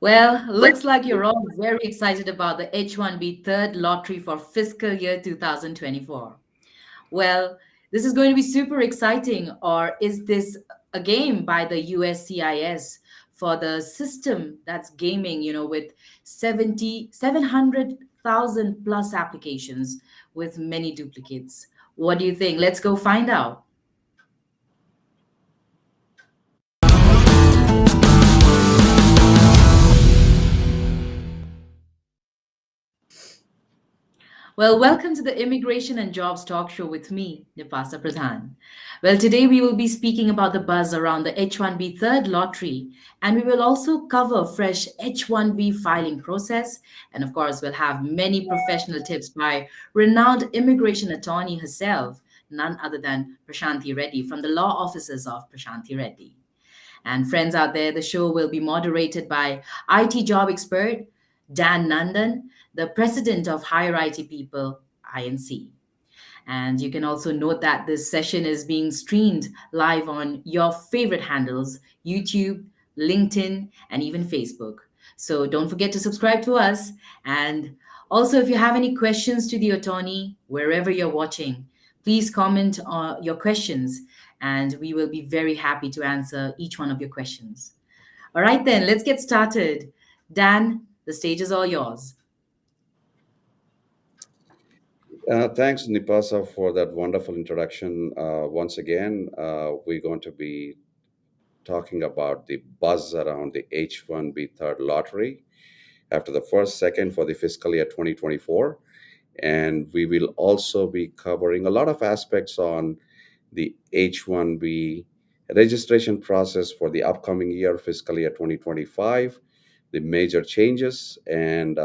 Well, looks like you're all very excited about the H1B third lottery for fiscal year 2024. Well, this is going to be super exciting, or is this a game by the USCIS for the system that's gaming, with 700,000 plus applications with many duplicates? What do you think? Let's go find out. Well, welcome to the Immigration and Jobs Talk Show with me, Nipasa Pradhan. Well, today we will be speaking about the buzz around the H1B third lottery, and we will also cover fresh H1B filing process. And of course, we'll have many professional tips by renowned immigration attorney herself, none other than Prashanthi Reddy from the law offices of Prashanthi Reddy. And friends out there, the show will be moderated by IT job expert Dan Nandan, the president of Higher IT People, INC. And you can also note that this session is being streamed live on your favorite handles YouTube, LinkedIn, and even Facebook. So don't forget to subscribe to us. And also, if you have any questions to the attorney, wherever you're watching, please comment on your questions, and we will be very happy to answer each one of your questions. All right, then, let's get started. Dan, the stage is all yours. Thanks, Nipasa, for that wonderful introduction. Once again, we're going to be talking about the buzz around the H1B third lottery after the first second for the fiscal year 2024. And we will also be covering a lot of aspects on the H1B registration process for the upcoming year, fiscal year 2025, the major changes, and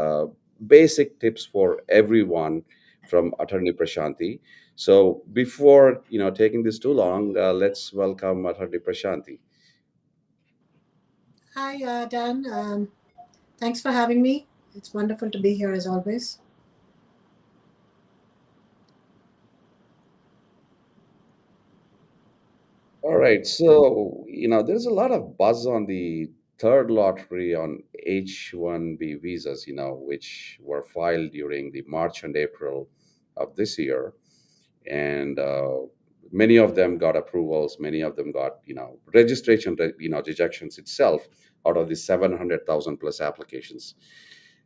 basic tips for everyone from Attorney Prashanthi. So before taking this too long, let's welcome Attorney Prashanthi. Hi, Dan. Thanks for having me. It's wonderful to be here as always. All right. So, there's a lot of buzz on the third lottery on H1B visas, which were filed during the March and April of this year. And many of them got approvals, many of them got, registration, rejections itself out of the 700,000 plus applications.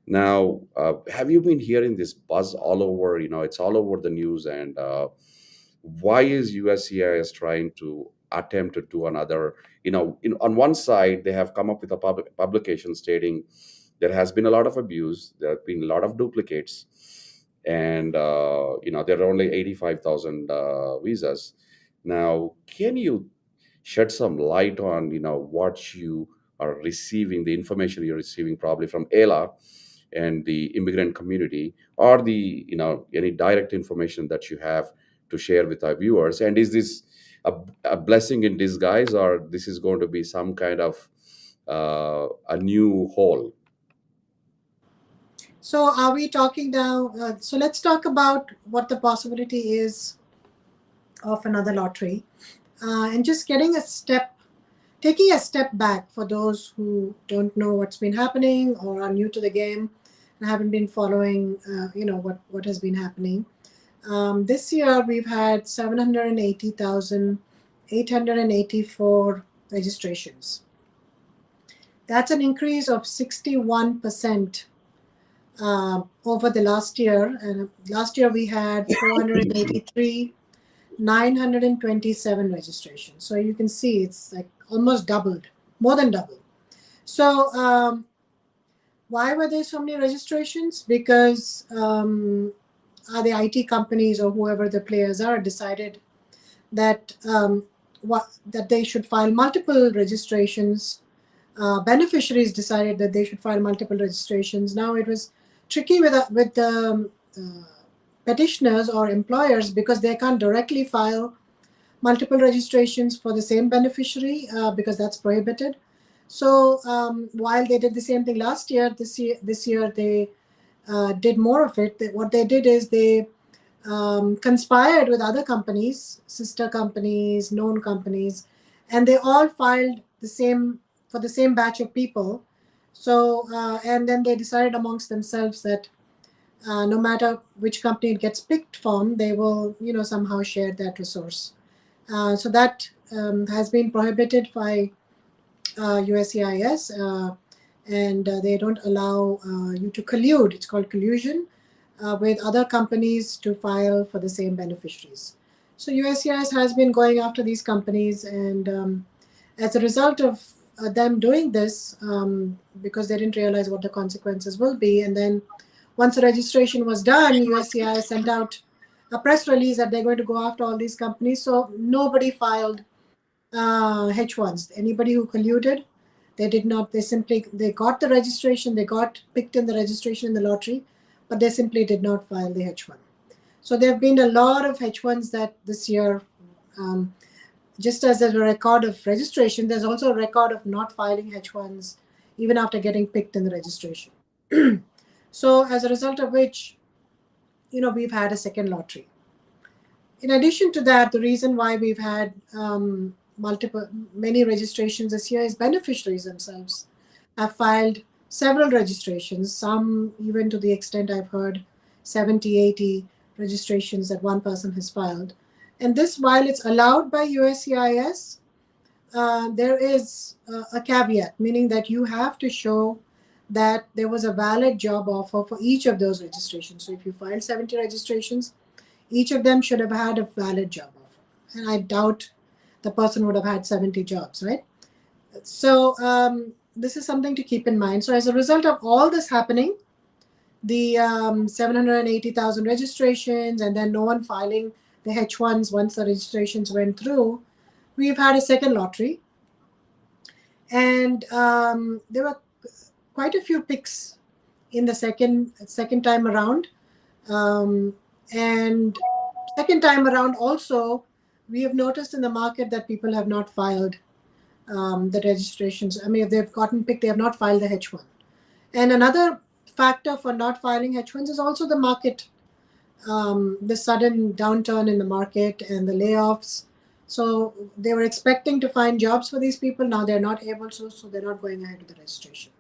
Now, have you been hearing this buzz all over? It's all over the news. And why is USCIS trying to attempt to do another? On one side, they have come up with a publication stating there has been a lot of abuse, there have been a lot of duplicates, and there are only 85,000 visas. Now, can you shed some light on what you are receiving, the information you're receiving probably from ALA and the immigrant community, or the any direct information that you have to share with our viewers? And is this a blessing in disguise, or this is going to be some kind of a new hole? So, are we talking now? So, let's talk about what the possibility is of another lottery, and just taking a step back for those who don't know what's been happening or are new to the game and haven't been following, what has been happening. This year, we've had 780,884 registrations. That's an increase of 61% over the last year. And last year, we had 483,927 registrations. So you can see it's like almost doubled, more than double. So why were there so many registrations? Because the IT companies or whoever the players are decided that that they should file multiple registrations. Beneficiaries decided that they should file multiple registrations. Now it was tricky with the petitioners or employers because they can't directly file multiple registrations for the same beneficiary because that's prohibited. So while they did the same thing last year, this year they did more of it. What they did is they conspired with other companies, sister companies, known companies, and they all filed for the same batch of people So, and then they decided amongst themselves that no matter which company it gets picked from, they will, somehow share that resource. So that has been prohibited by USCIS, and they don't allow you to collude. It's called collusion with other companies to file for the same beneficiaries. So USCIS has been going after these companies, and as a result of them doing this, because they didn't realize what the consequences will be, and then once the registration was done, USCIS sent out a press release that they're going to go after all these companies. So nobody filed H1s. Anybody who colluded, they did not. They got the registration. They got picked in the registration in the lottery, but they simply did not file the H1. So there have been a lot of H1s that this year. Just as there's a record of registration, there's also a record of not filing H1s even after getting picked in the registration. So as a result of which, we've had a second lottery. In addition to that, the reason why we've had many registrations this year is beneficiaries themselves have filed several registrations, some even to the extent I've heard 70, 80 registrations that one person has filed. And this, while it's allowed by USCIS, there is a caveat, meaning that you have to show that there was a valid job offer for each of those registrations. So if you filed 70 registrations, each of them should have had a valid job offer. And I doubt the person would have had 70 jobs, right? So this is something to keep in mind. So as a result of all this happening, the 780,000 registrations and then no one filing the H1s once the registrations went through, we've had a second lottery. And there were quite a few picks in the second time around. And second time around also, we have noticed in the market that people have not filed the registrations. I mean, if they've gotten picked, they have not filed the H1. And another factor for not filing H1s is also the market, the sudden downturn in the market and the layoffs. So they were expecting to find jobs for these people. Now they're not able to, so they're not going ahead with the registration.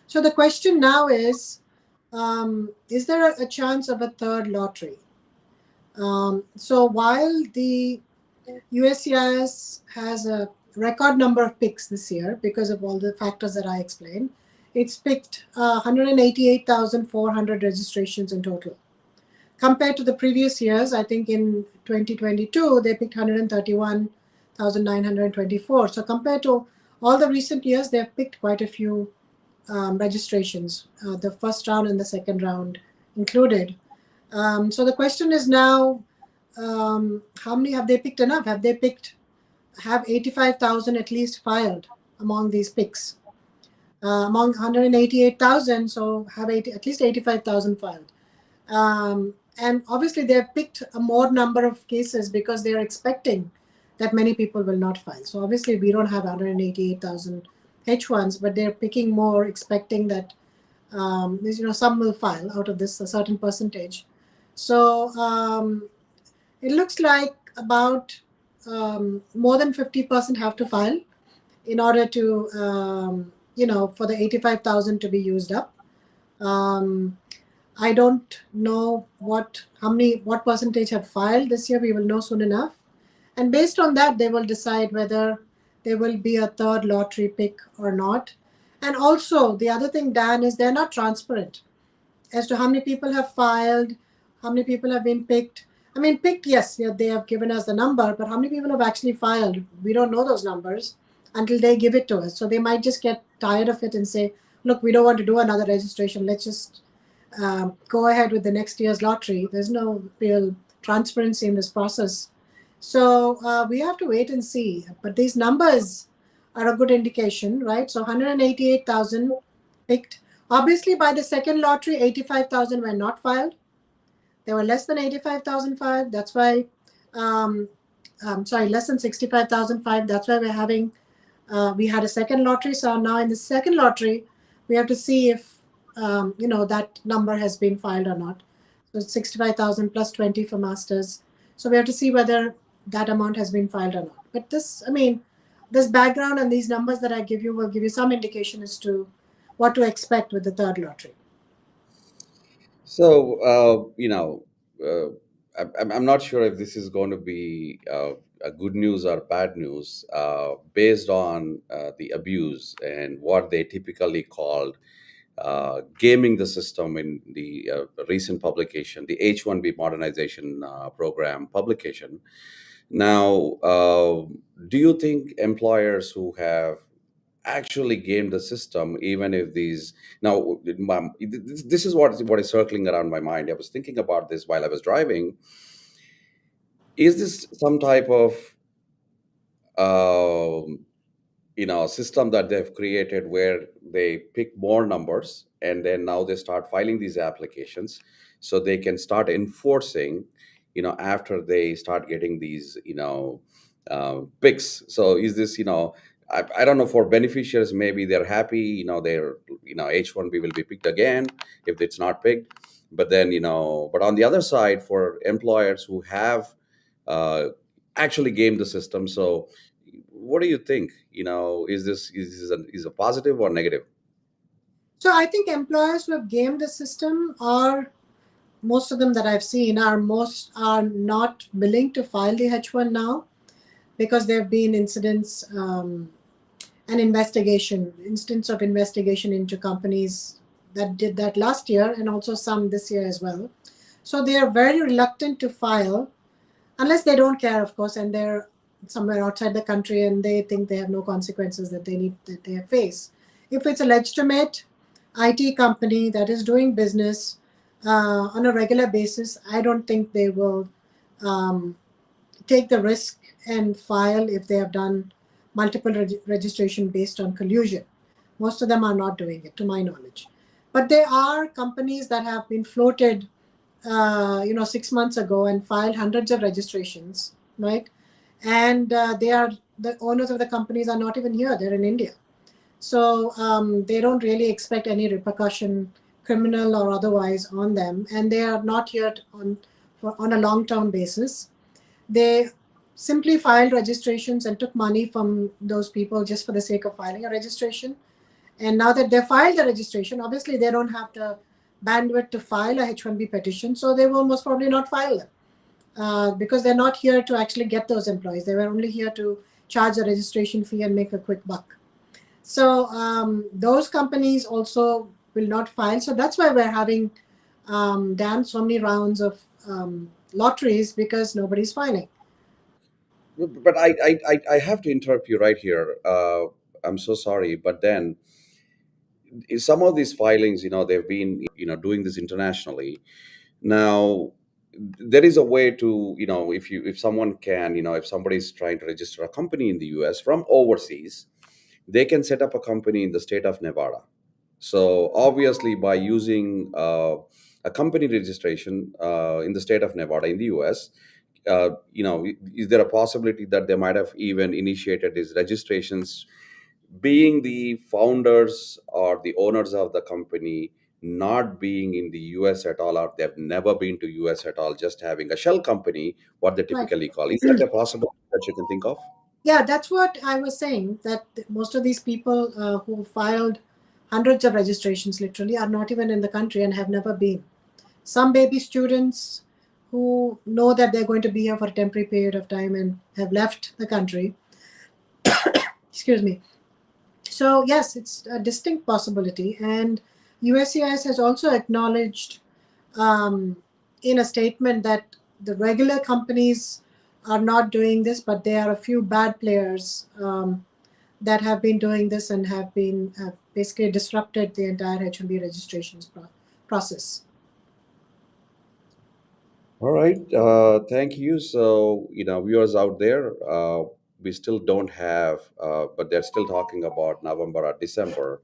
So the question now is there a chance of a third lottery? So while the USCIS has a record number of picks this year because of all the factors that I explained, it's picked 188,400 registrations in total. Compared to the previous years, I think in 2022, they picked 131,924. So compared to all the recent years, they've picked quite a few registrations, the first round and the second round included. So the question is now, how many have they picked enough? Have 85,000 at least filed among these picks? Among 188,000, so have at least 85,000 filed. And obviously they've picked a more number of cases because they're expecting that many people will not file. So obviously we don't have 188,000 H1s, but they're picking more, expecting that some will file out of this a certain percentage. So it looks like about more than 50% have to file in order to for the 85,000 to be used up. I don't know what percentage have filed this year. We will know soon enough. And based on that, they will decide whether there will be a third lottery pick or not. And also, the other thing, Dan, is they're not transparent as to how many people have filed, how many people have been picked. I mean, picked, yes, they have given us the number, but how many people have actually filed? We don't know those numbers until they give it to us. So they might just get tired of it and say, look, we don't want to do another registration. Let's just go ahead with the next year's lottery. There's no real transparency in this process. So we have to wait and see. But these numbers are a good indication, right? So 188,000 picked. Obviously, by the second lottery, 85,000 were not filed. There were less than 85,000 filed. That's why, less than 65,000 filed. That's why we're having, we had a second lottery. So now in the second lottery, we have to see if, that number has been filed or not. So 65,000 plus 20 for masters. So we have to see whether that amount has been filed or not. But this background and these numbers that I give you will give you some indication as to what to expect with the third lottery. So, I'm not sure if this is going to be a good news or bad news based on the abuse and what they typically called gaming the system in the recent publication, the H1B modernization program publication. Now, do you think employers who have actually game the system, even if these now this is what is circling around my mind. I was thinking about this while I was driving. Is this some type of um, system that they've created where they pick more numbers and then now they start filing these applications so they can start enforcing after they start getting these picks? So is this I don't know, for beneficiaries maybe they're happy, their H1B will be picked again if it's not picked. But then but on the other side, for employers who have uh, actually gamed the system. So what do you think? Is a positive or negative? So I think employers who have gamed the system are, most of them that I've seen are not willing to file the H1 now, because there have been incidents, an instance of investigation into companies that did that last year, and also some this year as well. So they are very reluctant to file, unless they don't care, of course, and they're somewhere outside the country and they think they have no consequences that they face. If it's a legitimate IT company that is doing business on a regular basis, I don't think they will um, take the risk and file if they have done multiple registration based on collusion. Most of them are not doing it, to my knowledge. But there are companies that have been floated 6 months ago and filed hundreds of registrations, right? And the owners of the companies are not even here; they're in India. So they don't really expect any repercussion, criminal or otherwise, on them, and they are not here on a long-term basis. They simply filed registrations and took money from those people just for the sake of filing a registration. And now that they filed the registration, obviously they don't have the bandwidth to file a H1B petition, so they will most probably not file them because they're not here to actually get those employees. They were only here to charge a registration fee and make a quick buck. So those companies also will not file. So that's why we're having damn so many rounds of lotteries, because nobody's filing. But I have to interrupt you right here. I'm so sorry, but then some of these filings, they've been doing this internationally. Now there is a way to, if someone can, if somebody's trying to register a company in the US from overseas, they can set up a company in the state of Nevada. So obviously, by using a company registration in the state of Nevada in the US, is there a possibility that they might have even initiated these registrations, being the founders or the owners of the company not being in the US at all, or they've never been to US at all, just having a shell company, what they Right. typically call? Is that a possibility that you can think of? Yeah, that's what I was saying, that most of these people who filed hundreds of registrations literally are not even in the country and have never been. Some baby students who know that they're going to be here for a temporary period of time and have left the country. Excuse me. So, yes, it's a distinct possibility. And USCIS has also acknowledged um, in a statement that the regular companies are not doing this, but there are a few bad players that have been doing this and have been basically disrupted the entire H1B registrations process. All right. Thank you. So, viewers out there, we still don't have, but they're still talking about November or December.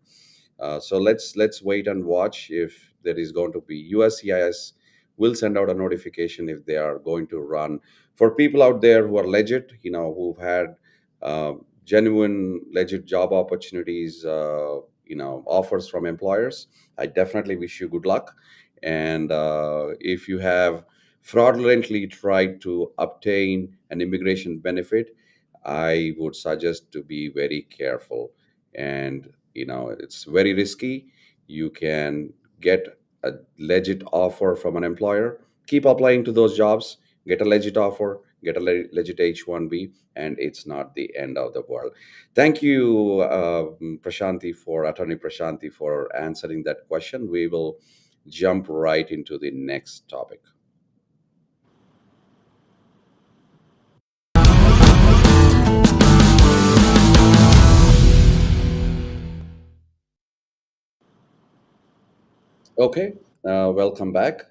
So let's wait and watch if there is going to be. USCIS will send out a notification if they are going to run. For people out there who are legit, who've had uh, genuine, legit job opportunities, offers from employers, I definitely wish you good luck. And if you have fraudulently tried to obtain an immigration benefit, I would suggest to be very careful. And It's very risky. You can get a legit offer from an employer, keep applying to those jobs, get a legit offer, get a legit H1B, and it's not the end of the world. Thank you, Attorney Prashanthi, for answering that question. We will jump right into the next topic. Okay, welcome back.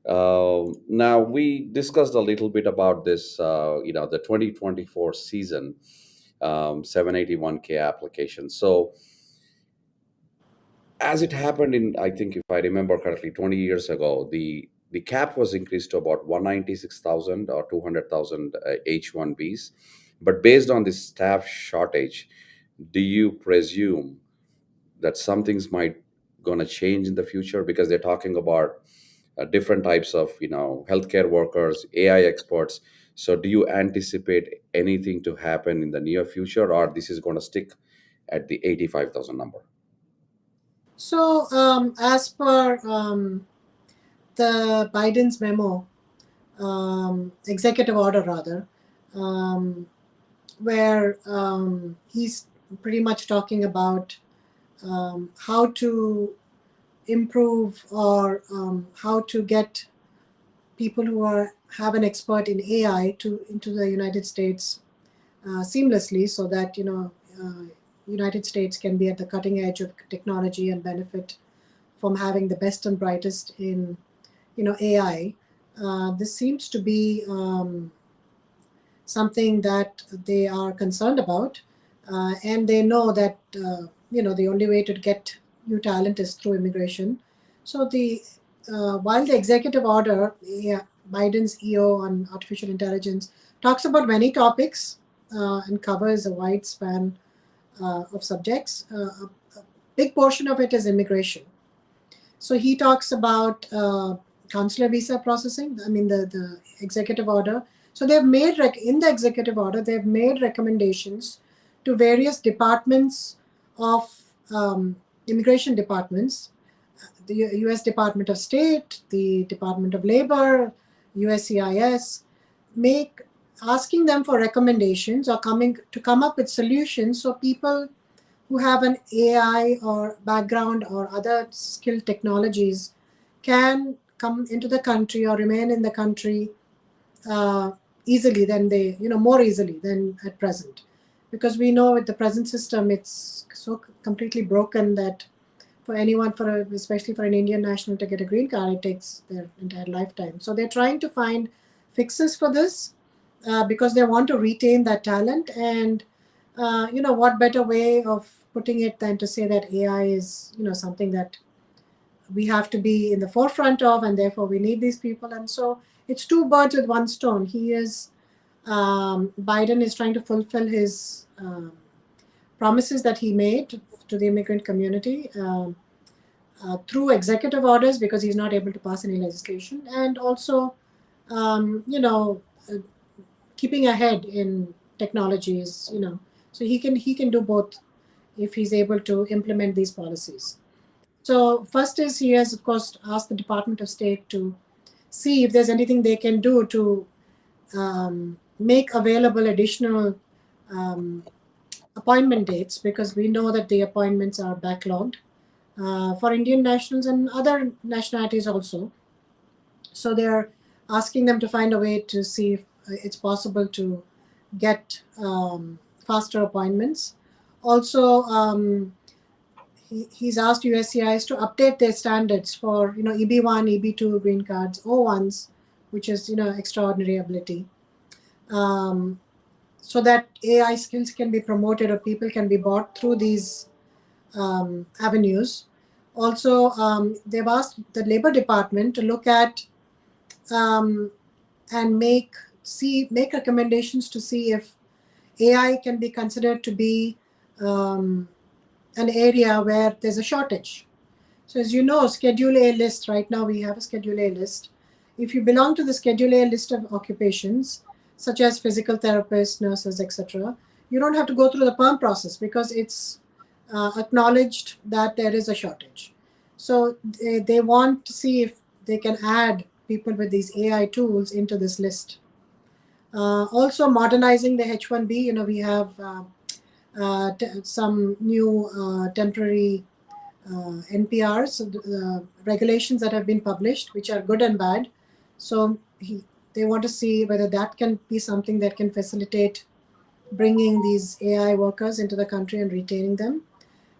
Now we discussed a little bit about this, the 2024 season 781K application. So as it happened in, I think if I remember correctly, 20 years ago, the cap was increased to about 196,000 or 200,000 H1Bs. But based on the staff shortage, do you presume that some things might gonna change in the future, because they're talking about different types of healthcare workers, AI experts? So do you anticipate anything to happen in the near future, or this is going to stick at the 85,000 number? So, as per the Biden's memo, executive order rather, um, where he's pretty much talking about how to improve or how to get people who have an expert in AI to into the United States seamlessly, so that United States can be at the cutting edge of technology and benefit from having the best and brightest in AI. This seems to be something that they are concerned about, and they know that the only way to get new talent is through immigration. So the while the executive order, yeah, Biden's EO on artificial intelligence, talks about many topics and covers a wide span of subjects, a big portion of it is immigration. So he talks about consular visa processing. I mean, the executive order. So they've made in the executive order, they've made recommendations to various departments of immigration departments, the U.S. Department of State, the Department of Labor, USCIS, make asking them for recommendations or come up with solutions so people who have an AI or background or other skilled technologies can come into the country or remain in the country uh, easily than more easily than at present. Because we know with the present system, it's so completely broken that for anyone, especially for an Indian national to get a green card, it takes their entire lifetime. So they're trying to find fixes for this because they want to retain that talent. And what better way of putting it than to say that AI is something that we have to be in the forefront of, and therefore we need these people. And so it's two birds with one stone. Biden is trying to fulfill his promises that he made to the immigrant community through executive orders, because he's not able to pass any legislation, and also um, you know uh, keeping ahead in technologies, so he can do both if he's able to implement these policies. So first is he has, of course, asked the Department of State to see if there's anything they can do to make available additional um, appointment dates, because we know that the appointments are backlogged for Indian nationals and other nationalities also. So they're asking them to find a way to see if it's possible to get faster appointments. Also, he's asked USCIS to update their standards for EB1, EB2 green cards, O1s, which is extraordinary ability, um, so that AI skills can be promoted or people can be bought through these avenues. Also, they've asked the Labor Department to look at um, and make recommendations to see if AI can be considered to be um, an area where there's a shortage. So as you know, Schedule A list, right now we have a Schedule A list. If you belong to the Schedule A list of occupations, such as physical therapists, nurses, etc., you don't have to go through the perm process, because it's acknowledged that there is a shortage. So they want to see if they can add people with these AI tools into this list. Also, modernizing the H1B. We have some new temporary NPRs, regulations that have been published, which are good and bad. So they want to see whether that can be something that can facilitate bringing these AI workers into the country and retaining them.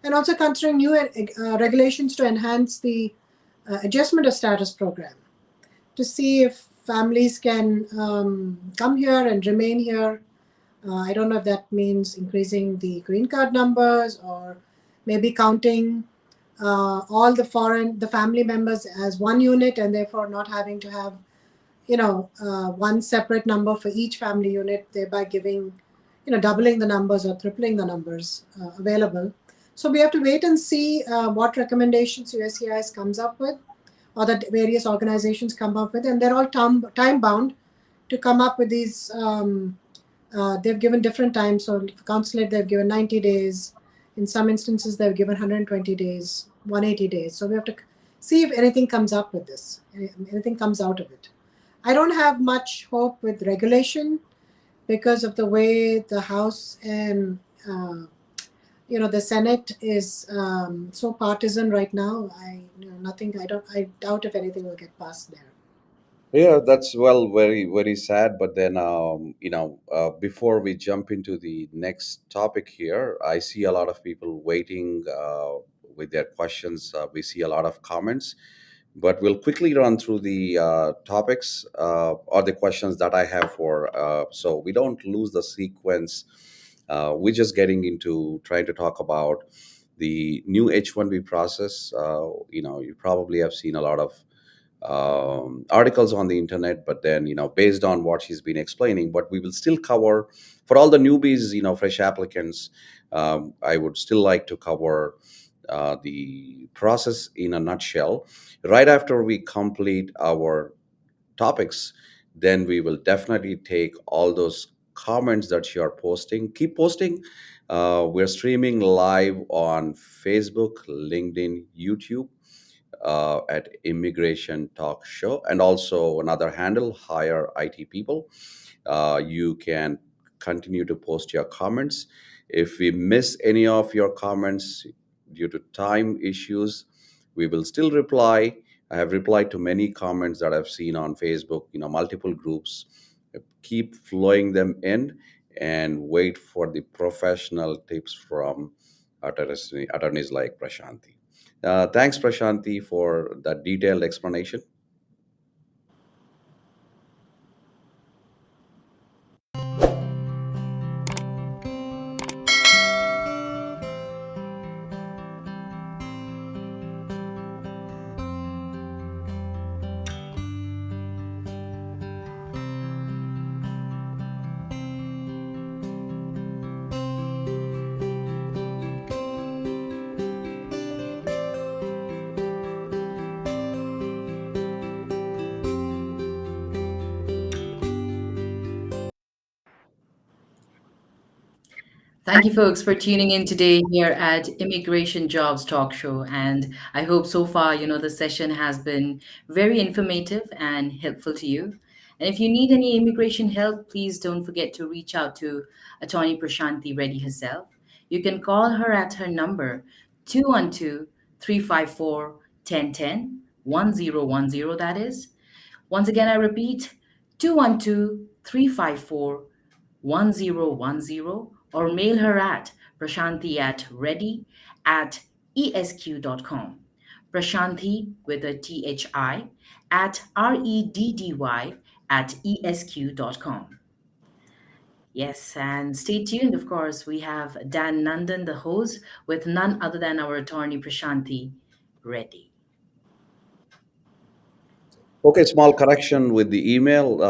And also considering new regulations to enhance the adjustment of status program to see if families can come here and remain here. I don't know if that means increasing the green card numbers or maybe counting all the family members as one unit and therefore not having to have one separate number for each family unit, thereby giving doubling the numbers or tripling the numbers available. So we have to wait and see what recommendations USCIS comes up with, or that various organizations come up with, and they're all time bound to come up with these. They've given different times. So for consulate, they've given 90 days. In some instances, they've given 120 days, 180 days. So we have to see if anything comes up with this, anything comes out of it. I don't have much hope with regulation because of the way the House and the Senate is so partisan right now. Nothing. I doubt if anything will get passed there. Yeah, that's well, very, very sad. But then, before we jump into the next topic here, I see a lot of people waiting with their questions. We see a lot of comments, but we'll quickly run through the topics or the questions that I have for, so we don't lose the sequence. We're just getting into trying to talk about the new H1B process. You probably have seen a lot of articles on the internet, but then based on what she's been explaining, but we will still cover for all the newbies, fresh applicants. I would still like to cover the process in a nutshell. Right after we complete our topics, then we will definitely take all those comments that you are posting. Keep posting. We're streaming live on Facebook, LinkedIn, YouTube, at Immigration Talk Show, and also another handle, Hire IT People. You can continue to post your comments. If we miss any of your comments due to time issues, we will still reply. I have replied to many comments that I've seen on Facebook, multiple groups. Keep flowing them in and wait for the professional tips from attorneys like Prashanthi. Thanks, Prashanthi, for that detailed explanation. Thank you, folks, for tuning in today here at Immigration Jobs Talk Show. And I hope so far, the session has been very informative and helpful to you. And if you need any immigration help, please don't forget to reach out to Attorney Prashanthi Reddy herself. You can call her at her number 212 354 1010 1010. That is. Once again, I repeat 212 354 1010, or mail her at prashanthi at reddy at esq.com. Prashanthi with a THI at REDDY at esq.com. Yes, and stay tuned. Of course, we have Dan Nandan, the host, with none other than our attorney Prashanthi Reddy. Okay, small correction with the email.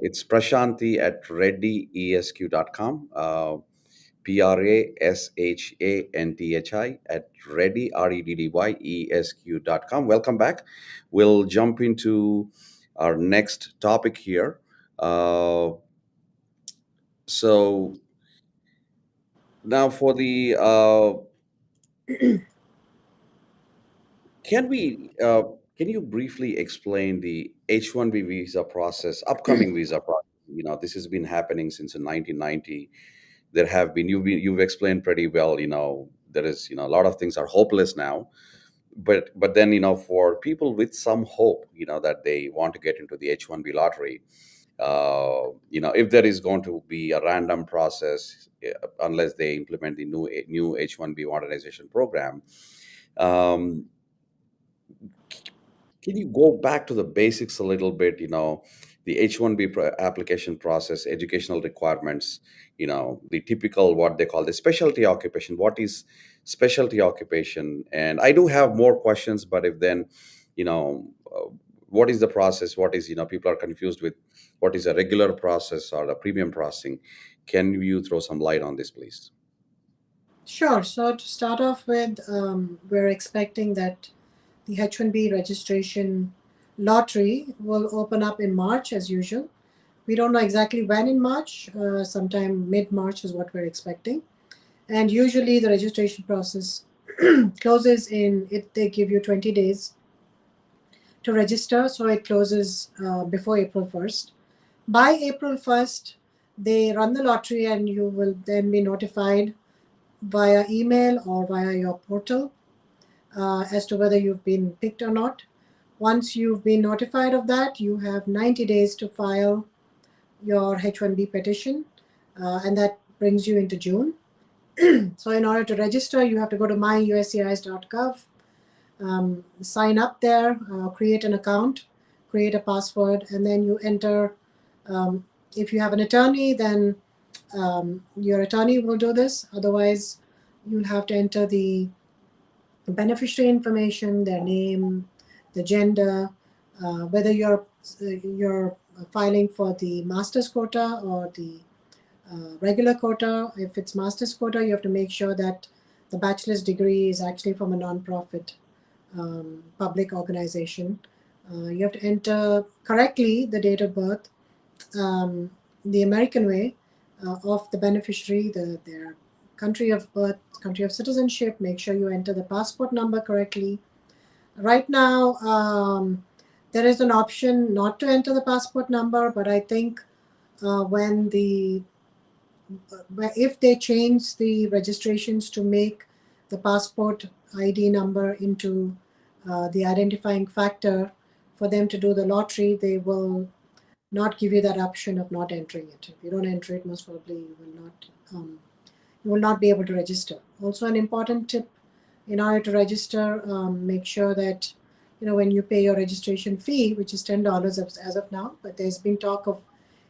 It's Prashanthi at reddyesq.com. Prashanthi at reddy, reddyesq.com. Welcome back. We'll jump into our next topic here. Uh, so now for the Can we? Can you briefly explain the H-1B visa process, upcoming visa process? This has been happening since in 1990. There have been you've explained pretty well. There is a lot of things are hopeless now, but then for people with some hope, that they want to get into the H-1B lottery, if there is going to be a random process, unless they implement the new H-1B modernization program. Um, Can you go back to the basics a little bit? The H-1B application process, educational requirements, the typical what they call the specialty occupation. What is specialty occupation? And I do have more questions, but if then, you know, uh, what is the process? What is, people are confused with what is a regular process or a premium processing. Can you throw some light on this, please? Sure. So to start off with, we're expecting that the H1B registration lottery will open up in March as usual. We don't know exactly when in March, sometime mid March is what we're expecting. And usually the registration process closes in it, they give you 20 days to register, so it closes before April 1st. By April 1st, they run the lottery and you will then be notified via email or via your portal as to whether you've been picked or not. Once you've been notified of that, you have 90 days to file your H1B petition, and that brings you into June. So, in order to register, you have to go to myuscis.gov, sign up there, create an account, create a password, and then you enter. If you have an attorney, then your attorney will do this. Otherwise, you'll have to enter the beneficiary information, their name, the gender, whether you're filing for the master's quota or the regular quota. If it's master's quota, you have to make sure that the bachelor's degree is actually from a nonprofit public organization. You have to enter correctly the date of birth, the American way of the beneficiary, their country of birth, country of citizenship. Make sure you enter the passport number correctly. Right now, there is an option not to enter the passport number, but I think when if they change the registrations to make the passport ID number into the identifying factor for them to do the lottery, they will not give you that option of not entering it. If you don't enter it, most probably you will not be able to register. Also, an important tip: in order to register, make sure that when you pay your registration fee, which is $10 as of now, but there's been talk of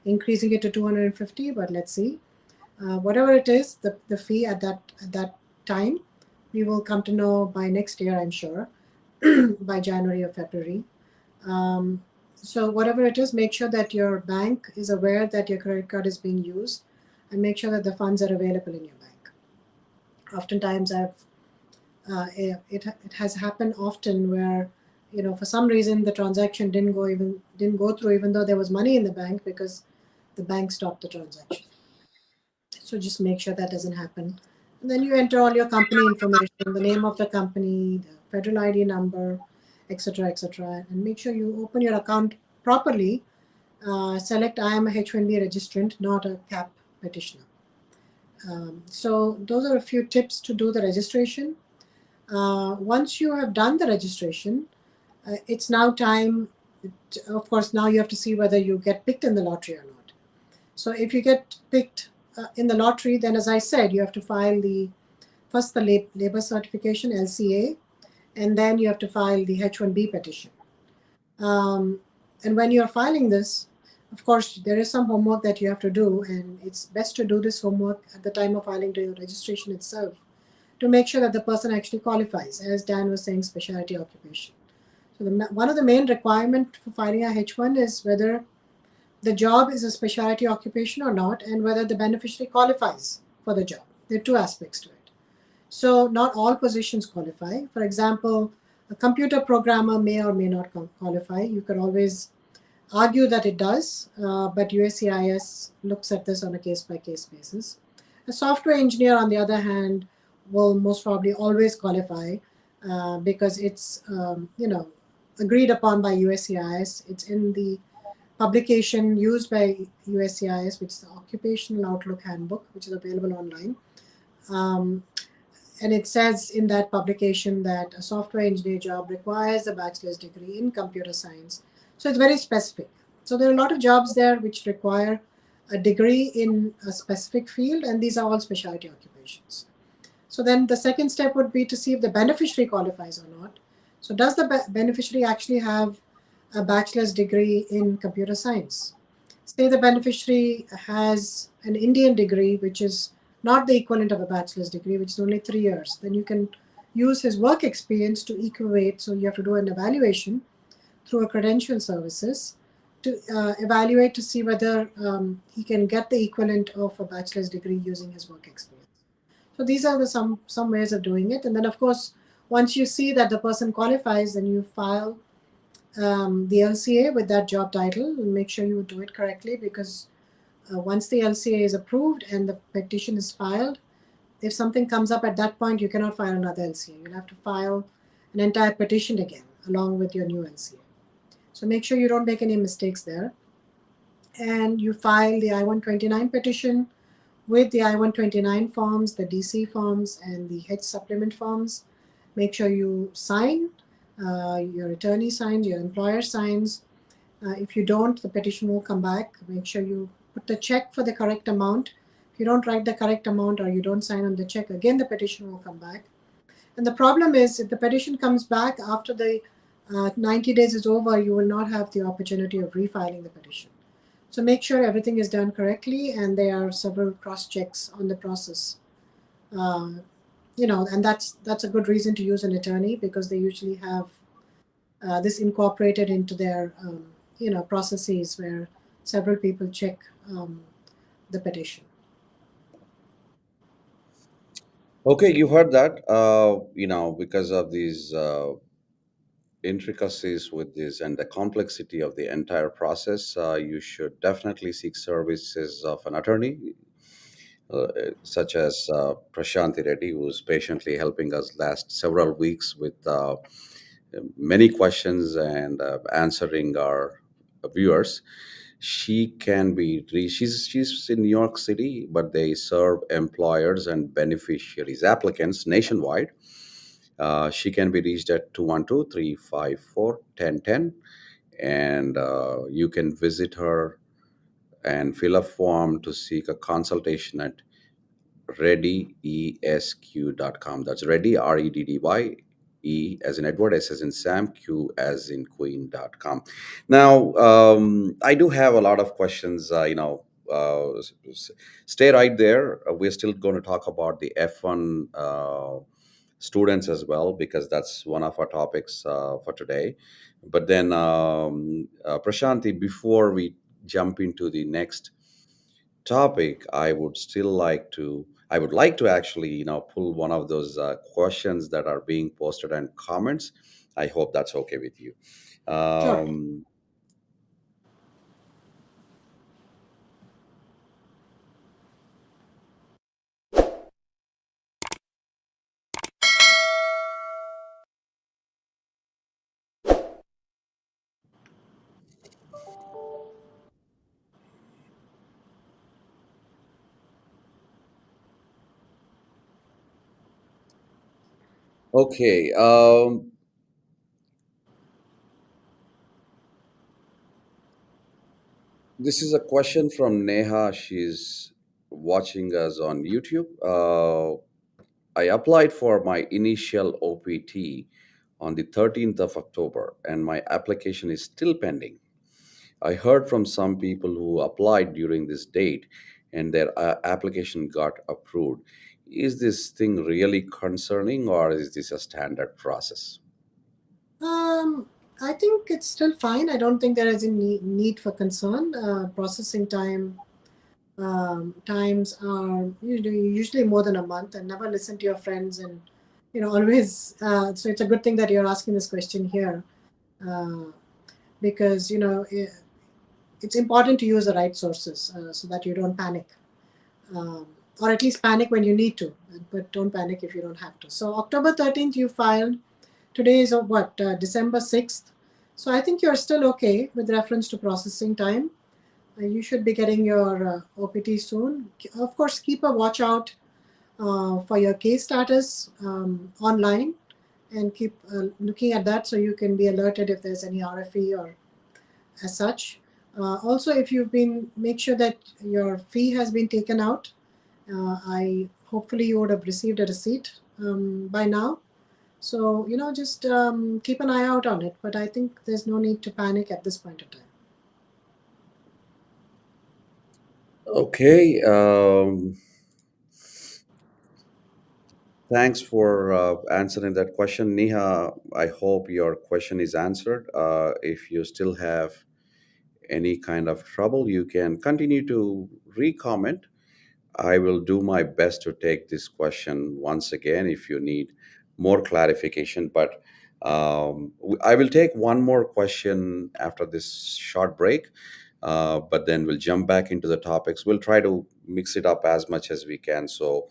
increasing it to 250. But let's see. Whatever it is, the fee at that time, we will come to know by next year, I'm sure, by January or February. Um, so whatever it is, make sure that your bank is aware that your credit card is being used, and make sure that the funds are available in your bank. Oftentimes, it has happened often where for some reason the transaction didn't go through, even though there was money in the bank, because the bank stopped the transaction. So just make sure that doesn't happen. And then you enter all your company information, the name of the company, the federal ID number, etc., etc., and make sure you open your account properly. Select I am a H1B registrant, not a CAP petitioner. So those are a few tips to do the registration. Once you have done the registration, it's now time. Of course, now you have to see whether you get picked in the lottery or not. So if you get picked in the lottery, then as I said, you have to file first the labor certification, LCA, and then you have to file the H1B petition. And when you're filing this, of course, there is some homework that you have to do, and it's best to do this homework at the time of filing to your registration itself to make sure that the person actually qualifies, as Dan was saying, specialty occupation. So one of the main requirements for filing a H1 is whether the job is a specialty occupation or not, and whether the beneficiary qualifies for the job. There are two aspects to it. So not all positions qualify. For example, a computer programmer may or may not qualify. You could always argue that it does, but USCIS looks at this on a case-by-case basis. A software engineer, on the other hand, will most probably always qualify because it's agreed upon by USCIS. It's in the publication used by USCIS, which is the Occupational Outlook Handbook, which is available online. Um, and it says in that publication that a software engineer job requires a bachelor's degree in computer science. So it's very specific. So there are a lot of jobs there which require a degree in a specific field, and these are all specialty occupations. So then the second step would be to see if the beneficiary qualifies or not. So does the beneficiary actually have a bachelor's degree in computer science? Say the beneficiary has an Indian degree, which is not the equivalent of a bachelor's degree, which is only 3 years. Then you can use his work experience to equate. So you have to do an evaluation through a credential services to evaluate to see whether he can get the equivalent of a bachelor's degree using his work experience. So these are the some ways of doing it. And then of course, once you see that the person qualifies, then you file the LCA with that job title and make sure you do it correctly, because once the LCA is approved and the petition is filed, if something comes up at that point, you cannot file another LCA. You'll have to file an entire petition again along with your new LCA. So make sure you don't make any mistakes there. And you file the I-129 petition with the I-129 forms, the DC forms, and the H supplement forms. Make sure you sign, your attorney signs, your employer signs. If you don't, the petition will come back. Make sure you put the check for the correct amount. If you don't write the correct amount or you don't sign on the check, again, the petition will come back. And the problem is, if the petition comes back after the 90 days is over, you will not have the opportunity of refiling the petition. So make sure everything is done correctly, and there are several cross checks on the process. Uh, and that's a good reason to use an attorney, because they usually have this incorporated into their processes where several people check the petition. Okay, you heard that. Because of these intricacies with this and the complexity of the entire process, you should definitely seek services of an attorney, uh, such as Prashanthi Reddy, who's patiently helping us last several weeks with many questions and answering our viewers. She can be reached. She's in New York City, but they serve employers and beneficiaries, applicants nationwide. She can be reached at 212-354-1010, and you can visit her and fill a form to seek a consultation at reddyesq.com. That's Reddy, Reddy, E as in Edward, S as in Sam, Q as in Queen.com. Now, I do have a lot of questions. Stay right there. We're still going to talk about the F1 students as well, because that's one of our topics for today. But then, Prashanti, before we jump into the next topic, I would like to actually, pull one of those questions that are being posted and comments. I hope that's okay with you. Sure. Um, okay. This is a question from Neha. She's watching us on YouTube. I applied for my initial OPT on the 13th of October, and my application is still pending. I heard from some people who applied during this date and their application got approved. Is this thing really concerning, or is this a standard process? Um, I think it's still fine. I don't think there is any need for concern. Processing times are usually more than a month, and never listen to your friends, and always. So it's a good thing that you're asking this question here, uh, because it's important to use the right sources so that you don't panic. Um, or at least panic when you need to, but don't panic if you don't have to. So October 13th you filed. Today is what, December 6th. So I think you're still okay with reference to processing time. You should be getting your OPT soon. Of course, keep a watch out for your case status online, and keep looking at that so you can be alerted if there's any RFE or as such. Also, if you've been, make sure that your fee has been taken out. I hopefully you would have received a receipt by now. So just keep an eye out on it. But I think there's no need to panic at this point of time. Okay. Thanks for answering that question, Neha. I hope your question is answered. If you still have any kind of trouble, you can continue to re-comment. I will do my best to take this question once again if you need more clarification. But I will take one more question after this short break. But then we'll jump back into the topics. We'll try to mix it up as much as we can. So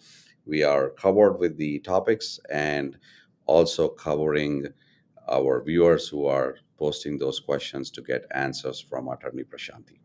we are covered with the topics and also covering our viewers who are posting those questions to get answers from Attorney Prashanthi.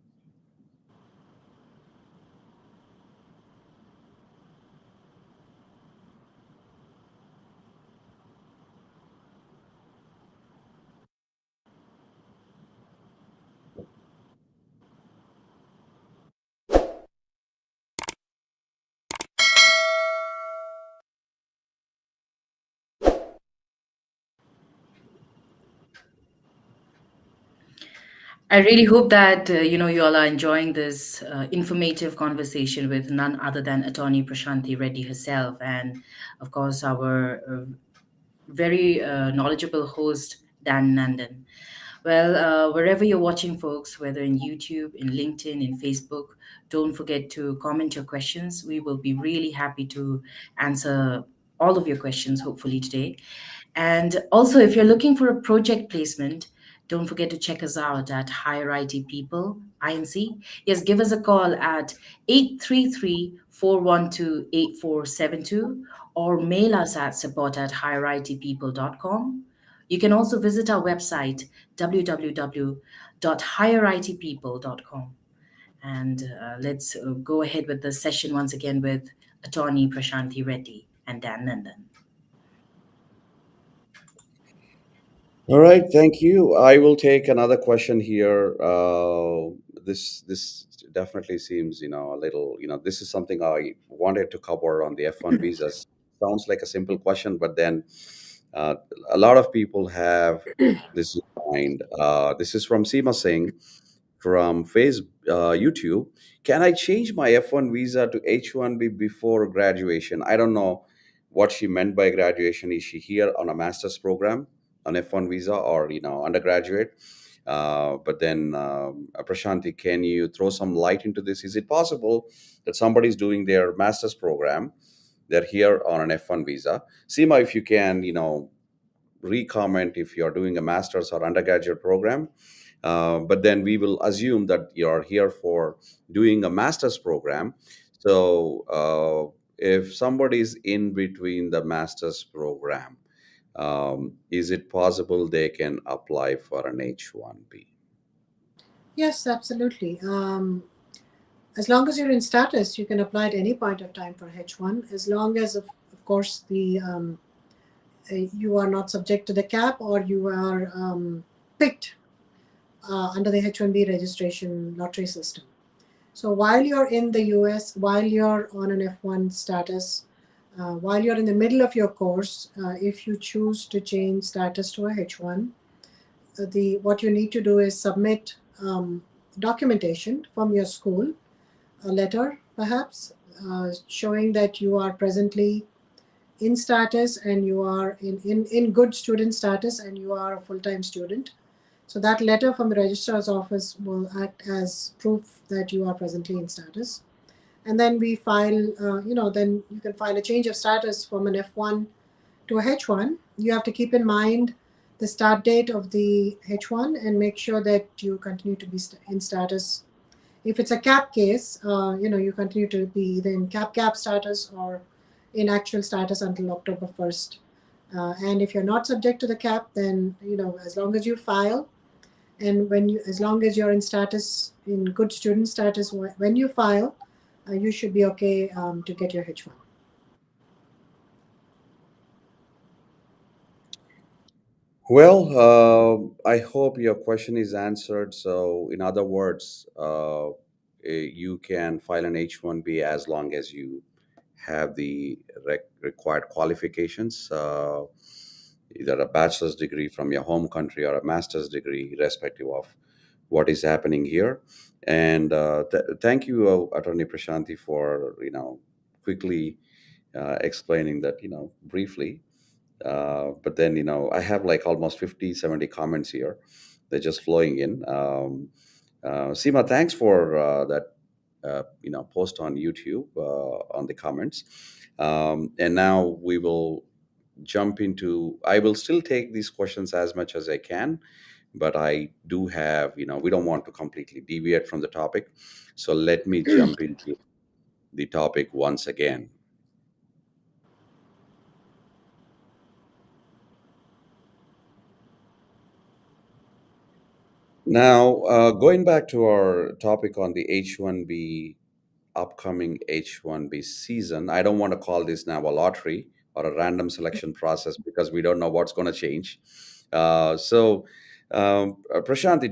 I really hope that you all are enjoying this informative conversation with none other than Attorney Prashanthi Reddy herself, and of course our very knowledgeable host Dan Nandan. Well, wherever you're watching, folks, whether in YouTube, in LinkedIn, in Facebook, don't forget to comment your questions. We will be really happy to answer all of your questions, hopefully, today. And also, if you're looking for a project placement, don't forget to check us out at Higher IT People, INC. Yes, give us a call at 833-412-8472, or mail us at support@higheritpeople.com. You can also visit our website, www.higheritpeople.com. And let's go ahead with the session once again with Attorney Prashanthi Reddy and Dan Nandan. All right, thank you. I will take another question here. This definitely seems, a little, this is something I wanted to cover on the F1 visas. Sounds like a simple question, but then uh, a lot of people have this in mind. This is from Seema Singh from YouTube. Can I change my F1 visa to H1B before graduation? I don't know what she meant by graduation. Is she here on a master's program on F1 visa, or undergraduate? But then, Prashanti, can you throw some light into this? Is it possible that somebody's doing their master's program, they're here on an F1 visa? Seema, if you can, re-comment if you're doing a master's or undergraduate program. But then we will assume that you're here for doing a master's program. So if somebody's in between the master's program, is it possible they can apply for an H1B? Yes, absolutely. As long as you're in status, you can apply at any point of time for H1, as long as, of course, the you are not subject to the cap, or you are picked under the H1B registration lottery system. So while you're in the US, while you're on an F1 status, while you're in the middle of your course, if you choose to change status to a H1, what you need to do is submit documentation from your school, a letter perhaps, showing that you are presently in status, and you are in good student status, and you are a full-time student. So that letter from the registrar's office will act as proof that you are presently in status. And then we file, then you can file a change of status from an F1 to a H1. You have to keep in mind the start date of the H1 and make sure that you continue to be in status If it's a cap case, you continue to be either in cap status or in actual status until October 1st. And if you're not subject to the cap, then as long as you file, and as long as you're in status, in good student status, when you file, you should be okay to get your H1. Well, I hope your question is answered. So, in other words, you can file an H1B as long as you have the required qualifications, either a bachelor's degree from your home country or a master's degree, irrespective of what is happening here. And thank you, Attorney Prashanthi, for quickly explaining that briefly. But then I have like almost 50, 70 comments here. They're just flowing in. Seema, thanks for that post on YouTube on the comments. And now we will jump into, I will still take these questions as much as I can, but I do have, we don't want to completely deviate from the topic. So let me jump into the topic once again. Now, going back to our topic on the H1B, upcoming H1B season, I don't want to call this now a lottery or a random selection process because we don't know what's going to change. Prashanthi,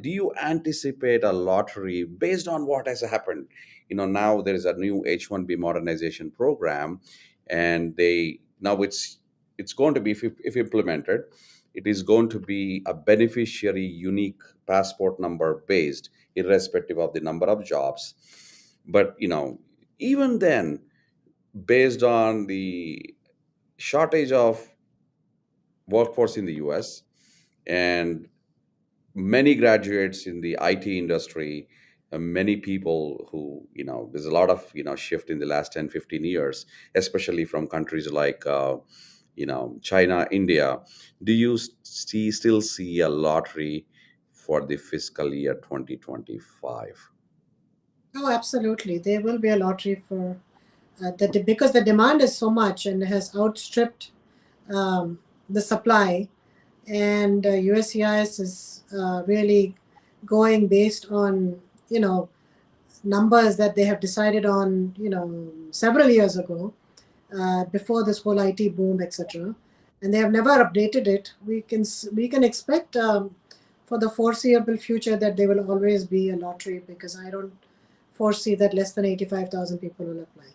do you anticipate a lottery based on what has happened? Now there is a new H1B modernization program, and it's going to be, if implemented, it is going to be a beneficiary unique passport number based, irrespective of the number of jobs. But even then, based on the shortage of workforce in the US and many graduates in the IT industry, many people who, there's a lot of, shift in the last 10, 15 years, especially from countries like, China, India. Do you still see a lottery for the fiscal year 2025? Oh, absolutely. There will be a lottery for because the demand is so much and has outstripped the supply, and USCIS is really going based on numbers that they have decided on several years ago, before this whole IT boom, etc. And they have never updated it. We can expect for the foreseeable future that there will always be a lottery, because I don't foresee that less than 85,000 people will apply.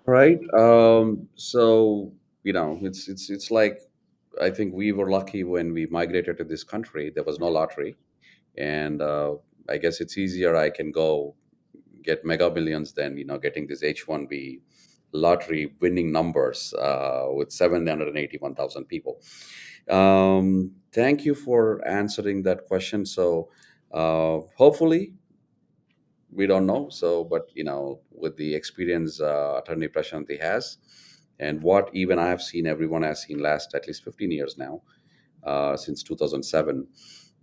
Right. So it's like, I think we were lucky when we migrated to this country. There was no lottery, and I guess it's easier. I can go get mega millions than getting this H1B lottery winning numbers with 781,000 people. Thank you for answering that question. So hopefully, we don't know. So, but with the experience Attorney Prashanti has, and what even I have seen, everyone has seen last at least 15 years now, since 2007.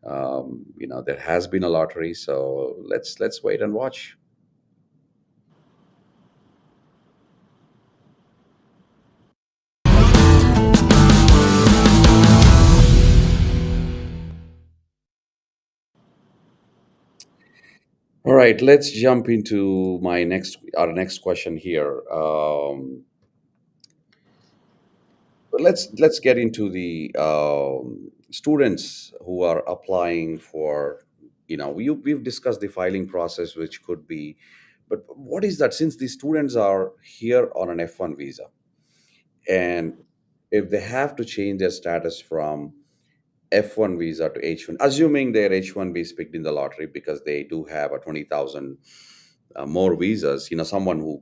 There has been a lottery. So let's wait and watch. All right, let's jump into our next question here. Let's get into the students who are applying for. We've discussed the filing process, which could be, but what is that? Since the students are here on an F1 visa, and if they have to change their status from F1 visa to H1, assuming their H1B is picked in the lottery because they do have a 20,000 more visas. Someone who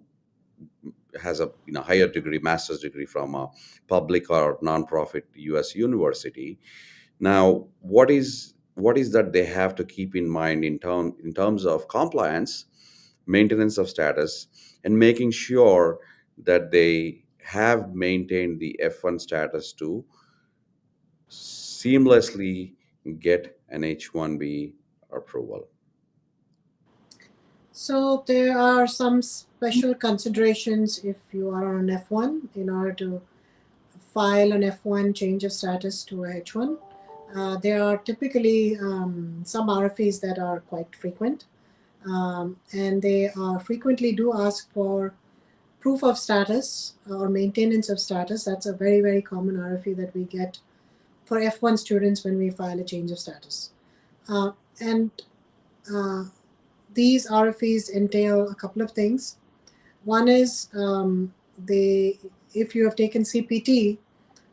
has a higher degree, master's degree from a public or nonprofit U.S. university. Now, what is that they have to keep in mind in terms of compliance, maintenance of status, and making sure that they have maintained the F1 status to seamlessly get an H1B approval? So there are some special considerations if you are on F1 in order to file an F1 change of status to a H1. There are typically some RFEs that are quite frequent, and they frequently do ask for proof of status or maintenance of status. That's a very, very common RFE that we get for F1 students when we file a change of status. And uh, these RFEs entail a couple of things. One is they, if you have taken CPT,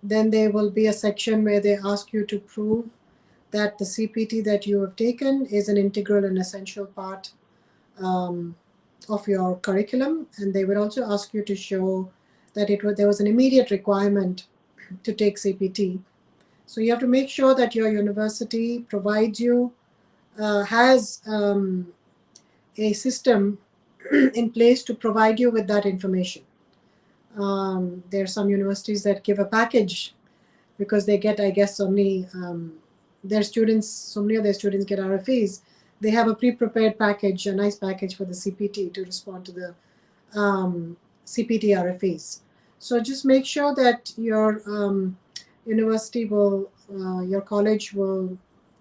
then there will be a section where they ask you to prove that the CPT that you have taken is an integral and essential part um, of your curriculum, and they will also ask you to show that there was an immediate requirement to take CPT. So you have to make sure that your university provides you has a system in place to provide you with that information. There are some universities that give a package because they get, I guess, so many of their students get RFEs. They have a pre-prepared package, a nice package for the CPT to respond to the CPT RFEs. So just make sure that your university your college will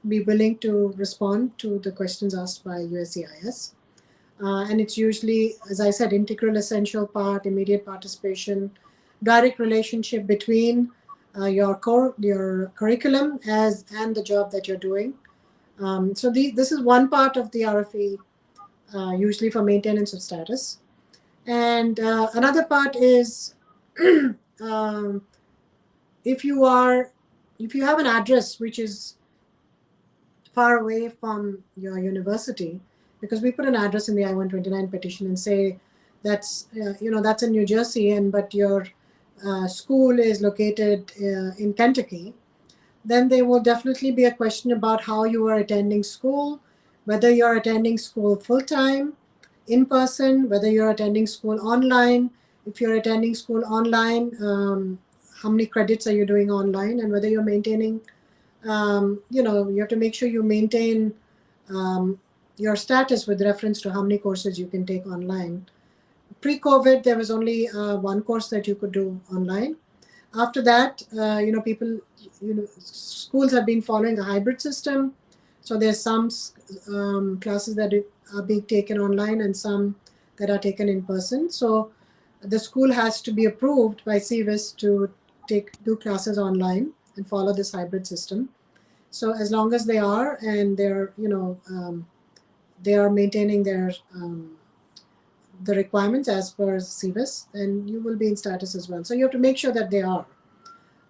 be willing to respond to the questions asked by USCIS. And it's usually, as I said, integral, essential part, immediate participation, direct relationship between your curriculum and the job that you're doing. This is one part of the RFE, usually for maintenance of status. And another part is um, if you are if you have an address which is far away from your university, because we put an address in the I-129 petition and say that's in New Jersey, and but your school is located in Kentucky, then there will definitely be a question about how you are attending school, whether you're attending school full time, in person, whether you're attending school online. If you're attending school online, how many credits are you doing online, and whether you're maintaining you have to make sure you maintain um, your status with reference to how many courses you can take online. Pre-COVID, there was only one course that you could do online. After that, schools have been following a hybrid system. So there's some classes that are being taken online and some that are taken in person. So the school has to be approved by CVIS to do classes online and follow this hybrid system. So as long as they are, and they are maintaining the requirements as per CVIS, then you will be in status as well. So you have to make sure that they are,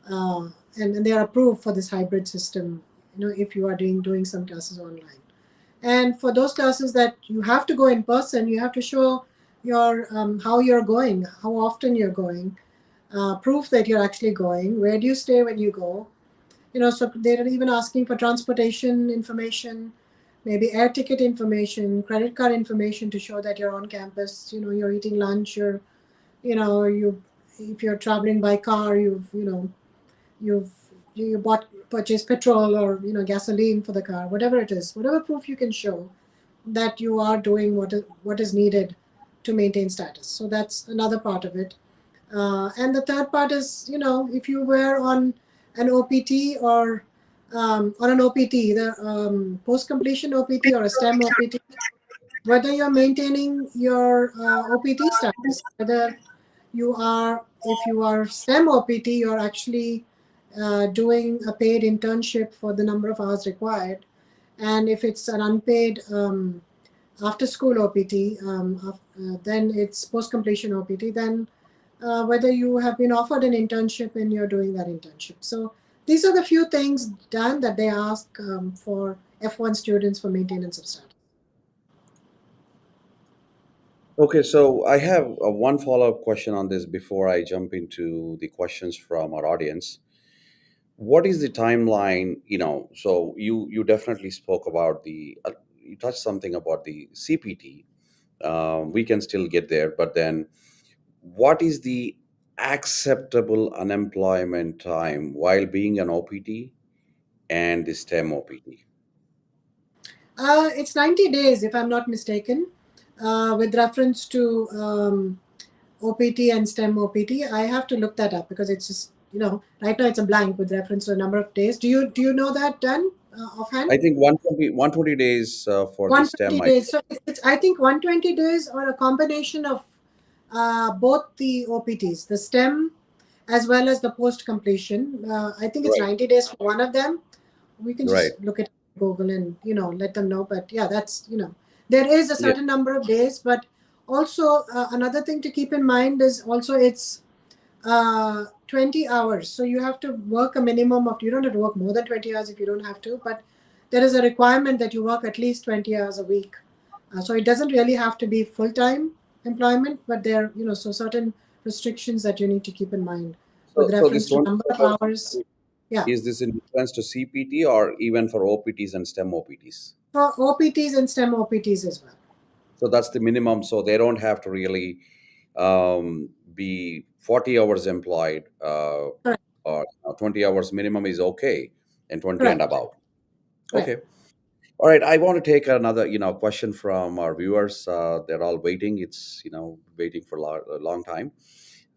and they are approved for this hybrid system. If you are doing some classes online, and for those classes that you have to go in person, you have to show your how you're going, how often you're going, proof that you're actually going. Where do you stay when you go? So they're even asking for transportation information, maybe air ticket information, credit card information to show that you're on campus. You're eating lunch. You if you're traveling by car, you've you purchased petrol or gasoline for the car, whatever it is, whatever proof you can show that you are doing what is needed to maintain status. So that's another part of it. And the third part is, if you were on an OPT or on an OPT, the post completion OPT or a STEM OPT, whether you're maintaining your OPT status, whether if you are STEM OPT, you're actually doing a paid internship for the number of hours required. And if it's an unpaid after school OPT, then it's post completion OPT, then whether you have been offered an internship and you're doing that internship. So these are the few things done that they ask for F1 students for maintenance of status. Okay, so I have one follow-up question on this before I jump into the questions from our audience. What is the timeline? So you definitely spoke about you touched something about the CPT. We can still get there, but then what is the acceptable unemployment time while being an OPT and the STEM OPT? It's 90 days, if I'm not mistaken, with reference to OPT and STEM OPT. I have to look that up because it's just, right now it's a blank with reference to a number of days. Do you know that, Dan, offhand? I think 120 days for the STEM. 120 days. So it's I think 120 days or a combination of both the OPTs, the STEM as well as the post completion. I think it's Right, 90 days for one of them. We can right. just look at Google and let them know. But yeah, that's there is a Yeah. certain number of days, but also another thing to keep in mind is also it's 20 hours. So you have to work a minimum of, you don't have to work more than 20 hours if you don't have to, but there is a requirement that you work at least 20 hours a week. So it doesn't really have to be full-time employment, but there, so certain restrictions that you need to keep in mind with So this reference to 20 number of hours, hours. Yeah. is this in reference to CPT or even for OPTs and STEM OPTs? For OPTs and STEM OPTs as well. So that's the minimum. So they don't have to really be 40 hours employed, Correct. or 20 hours minimum is okay, and 20 and Correct. above. Correct. Okay. All right. I want to take another, question from our viewers. They're all waiting. It's, waiting for a long time.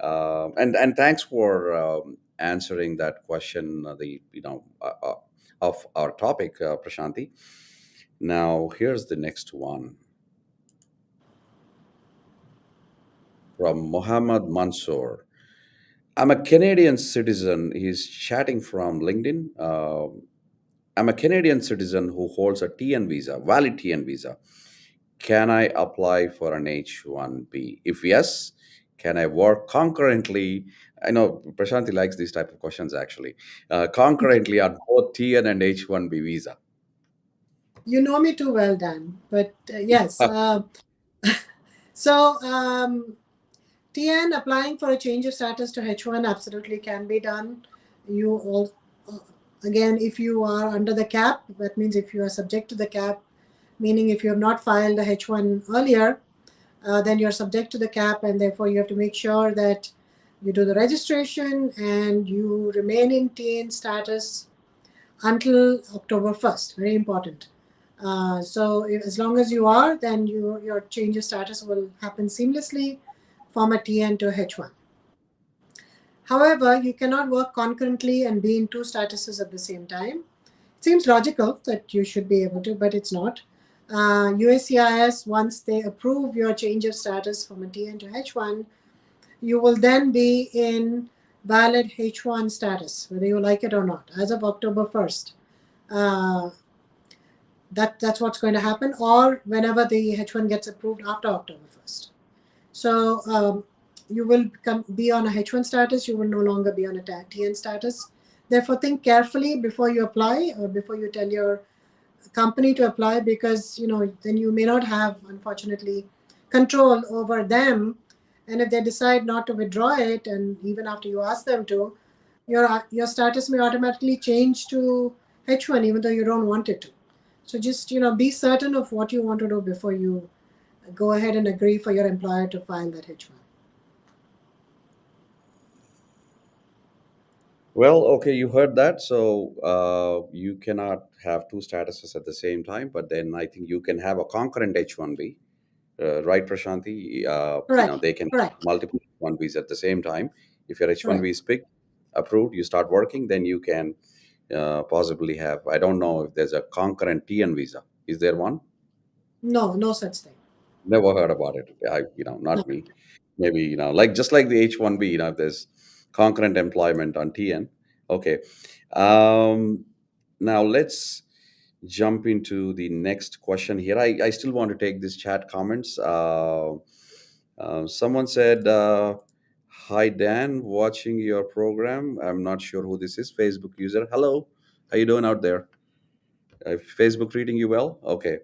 And thanks for answering that question, of our topic, Prashanthi. Now, here's the next one from Mohammed Mansour. I'm a Canadian citizen. He's chatting from LinkedIn. I'm a Canadian citizen who holds a TN visa, valid TN visa. Can I apply for an H1B? If yes, can I work concurrently? I know Prashanti likes these type of questions actually. Concurrently on both TN and H1B visa. You know me too well, Dan. But yes. So TN applying for a change of status to H1 absolutely can be done. You all, again, if you are under the cap, that means if you are subject to the cap, meaning if you have not filed a H1 earlier, then you're subject to the cap, and therefore you have to make sure that you do the registration and you remain in TN status until October 1st. Very important. So as long as you are, then your change of status will happen seamlessly from a TN to a H1. However, you cannot work concurrently and be in two statuses at the same time. It seems logical that you should be able to, but it's not. USCIS, once they approve your change of status from a TN to H1, you will then be in valid H1 status, whether you like it or not, as of October 1st. Uh, that's what's going to happen, or whenever the H1 gets approved after October 1st. So you will be on a H1 status, you will no longer be on a TN status. Therefore, think carefully before you apply or before you tell your company to apply, because then you may not have, unfortunately, control over them. And if they decide not to withdraw it, and even after you ask them to, your status may automatically change to H1 even though you don't want it to. So just be certain of what you want to do before you go ahead and agree for your employer to file that H1. Well, okay, you heard that. So you cannot have two statuses at the same time, but then I think you can have a concurrent H1B, right, Prashanti? Correct. They can have Correct. multiple H1Bs at the same time. If your H1B Correct. is picked, approved, you start working, then you can possibly have. I don't know if there's a concurrent TN visa. Is there one? No, no such thing. Never heard about it. No. Not me. Maybe, like just like the H1B, if there's concurrent employment on TN. Okay. Um, Now let's jump into the next question here. I still want to take these chat comments. Someone said, "Hi Dan, watching your program." I'm not sure who this is. Facebook user. Hello, how you doing out there? Facebook treating you well? Okay.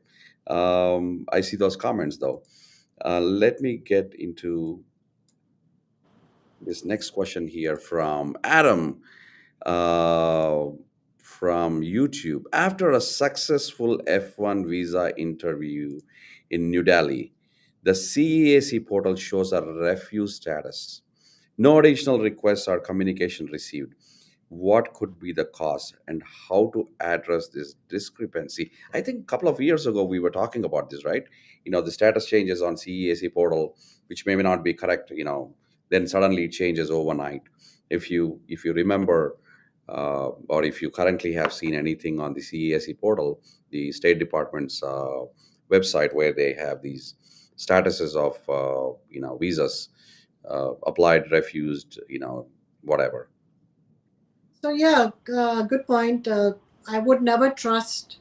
I see those comments though. Let me get into this next question here from Adam, uh, from YouTube. After a successful F1 visa interview in New Delhi, the CEAC portal shows a refuse status. No additional requests or communication received. what could be the cause and how to address this discrepancy. I think a couple of years ago we were talking about this, right? The status changes on CEAC portal, which may not be correct, then suddenly it changes overnight. If you remember, or if you currently have seen anything on the CESE portal, the State Department's website, where they have these statuses of visas, applied, refused, whatever. So yeah, good point. I would never trust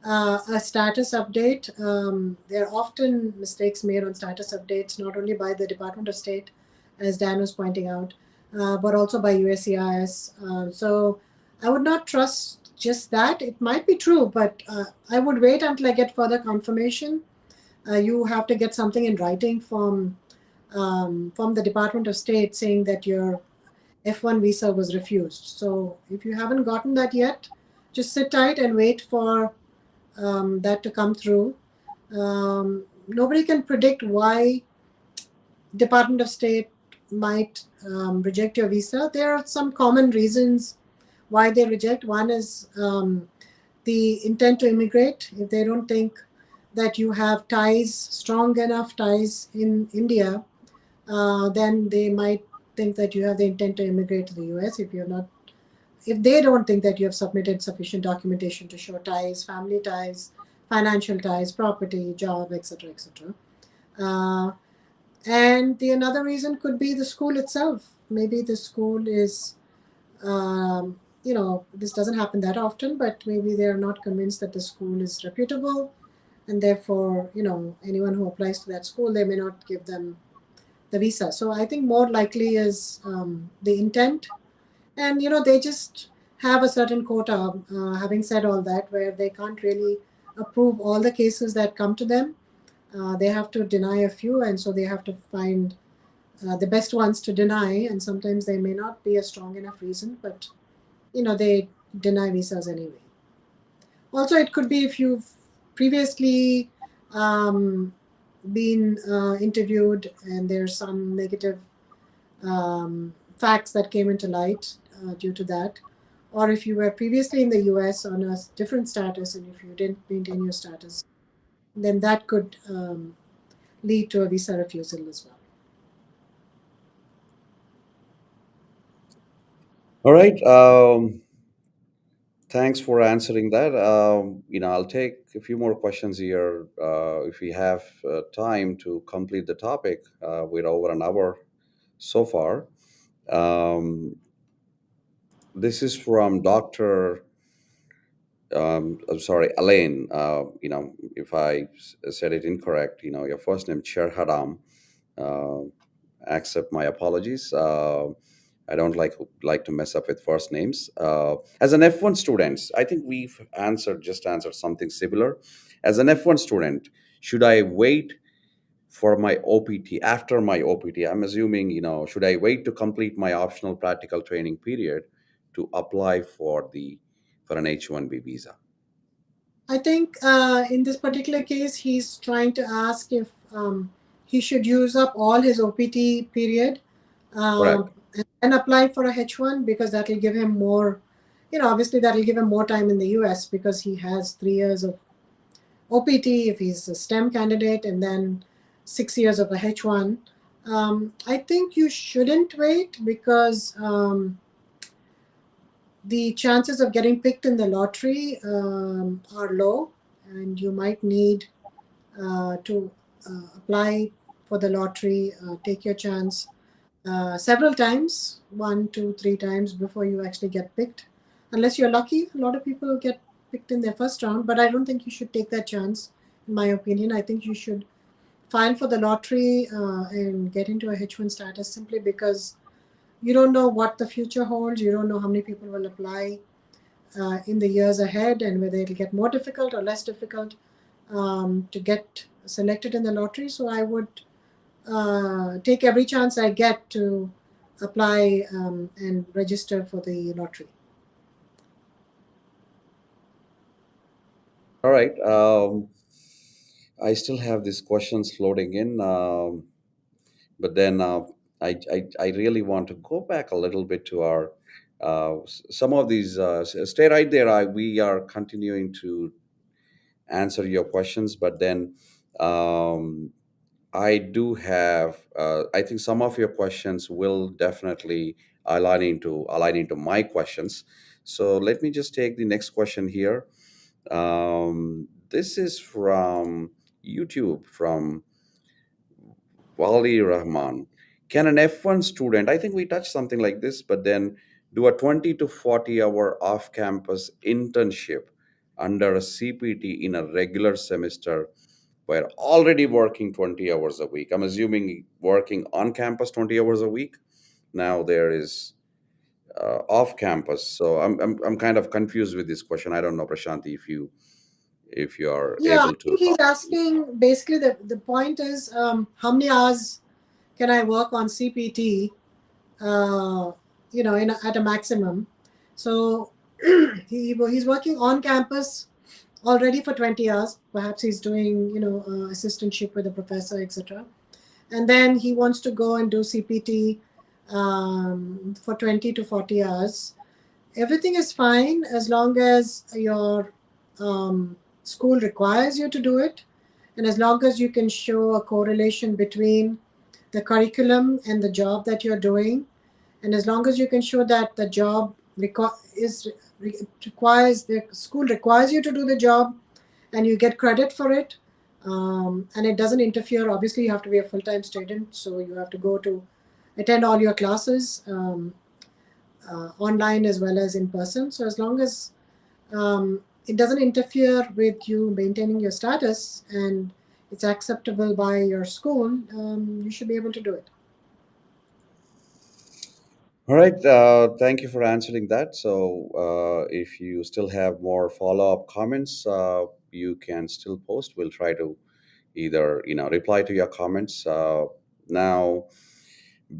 a status update. There are often mistakes made on status updates, not only by the Department of State, as Dan was pointing out, but also by USCIS. So I would not trust just that. It might be true, but I would wait until I get further confirmation. You have to get something in writing from the Department of State saying that your F1 visa was refused. So if you haven't gotten that yet, just sit tight and wait for that to come through. Nobody can predict why Department of State might reject your visa. There are some common reasons why they reject. One is the intent to immigrate. If they don't think that you have ties, strong enough ties in India, then they might think that you have the intent to immigrate to the US. If they don't think that you have submitted sufficient documentation to show ties, family ties, financial ties, property, job, etc., etc. Uh, and the another reason could be the school itself. Maybe the school is, this doesn't happen that often, but maybe they are not convinced that the school is reputable, and therefore, anyone who applies to that school, they may not give them the visa. So I think more likely is the intent, and they just have a certain quota. Having said all that, where they can't really approve all the cases that come to them, they have to deny a few, and so they have to find the best ones to deny. And sometimes they may not be a strong enough reason, but they deny visas anyway. Also, it could be if you've previously um, been interviewed and there's some negative facts that came into light due to that, or if you were previously in the US on a different status and if you didn't maintain your status, then that could lead to a visa refusal as well. All right. Thanks for answering that. I'll take a few more questions here. If we have time to complete the topic, we're over an hour so far. Um, this is from Dr. I'm sorry, Elaine. If I said it incorrect, your first name, Cherhadam. Uh, accept my apologies. I don't like to mess up with first names. As an F1 student, I think we've answered something similar. As an F1 student, should I wait for my OPT after my OPT? I'm assuming, should I wait to complete my optional practical training period to apply for an H1B visa? I think in this particular case, he's trying to ask if he should use up all his OPT period Correct. and apply for a H1, because that will give him more, obviously that will give him more time in the US because he has 3 years of OPT if he's a STEM candidate, and then 6 years of a H1. I think you shouldn't wait because the chances of getting picked in the lottery are low, and you might need to apply for the lottery, take your chance several times, one, two, three times before you actually get picked. Unless you're lucky, a lot of people get picked in their first round, but I don't think you should take that chance, in my opinion. I think you should file for the lottery and get into a H1 status simply because you don't know what the future holds. You don't know how many people will apply in the years ahead and whether it'll get more difficult or less difficult to get selected in the lottery. So I would take every chance I get to apply and register for the lottery. All right. I still have these questions floating in, but then I really want to go back a little bit to our Some of these, stay right there. We are continuing to answer your questions, but then um, I do have. I think some of your questions will definitely align into my questions. So let me just take the next question here. This is from YouTube from Wali Rahman. Can an F1 student, I think we touched something like this, but then do a 20 to 40-hour off campus internship under a CPT in a regular semester while already working 20 hours a week? I'm assuming working on campus 20 hours a week. Now there is off campus. So I'm kind of confused with this question. I don't know, Prashanti, if you are Yeah, I able to think he's talk. asking basically the point is how many hours can I work on CPT, uh, at a maximum. So he's working on campus already for 20 hours. Perhaps he's doing, assistantship with a professor, etc. And then he wants to go and do CPT for 20 to 40 hours. Everything is fine as long as your school requires you to do it, and as long as you can show a correlation between the curriculum and the job that you're doing, and as long as you can show that the job requires the school requires you to do the job, and you get credit for it, and it doesn't interfere. Obviously, you have to be a full-time student, so you have to go to attend all your classes, online as well as in person. So as long as it doesn't interfere with you maintaining your status and it's acceptable by your school, you should be able to do it. All right. Thank you for answering that. So, if you still have more follow-up comments, you can still post. We'll try to either reply to your comments. Now,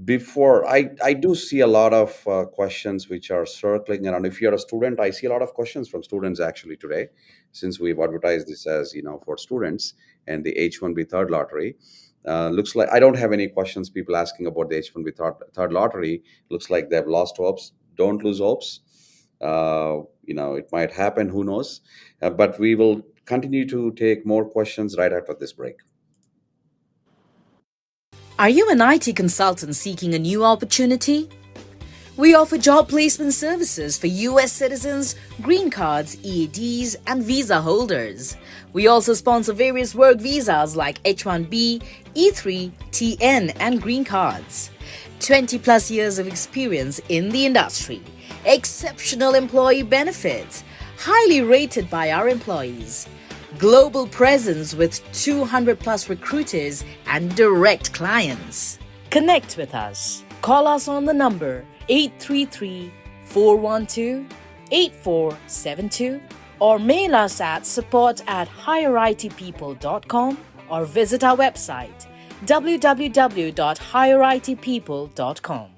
before I do see a lot of questions which are circling around. If you're a student, I see a lot of questions from students actually today, since we've advertised this as for students and the H1B third lottery. Looks like I don't have any questions. People asking about the H1B third lottery. Looks like they've lost hopes. Don't lose hopes. It might happen. Who knows? But we will continue to take more questions right after this break. Are you an IT consultant seeking a new opportunity? We offer job placement services for US citizens, green cards, EADs, and visa holders. We also sponsor various work visas like H1B, E3, TN, and green cards. 20 plus years of experience in the industry, exceptional employee benefits, highly rated by our employees, global presence with 200 plus recruiters and direct clients. Connect with us. Call us on the number 833 412 8472 or mail us at support@higheritpeople.com or visit our website www.higheritpeople.com.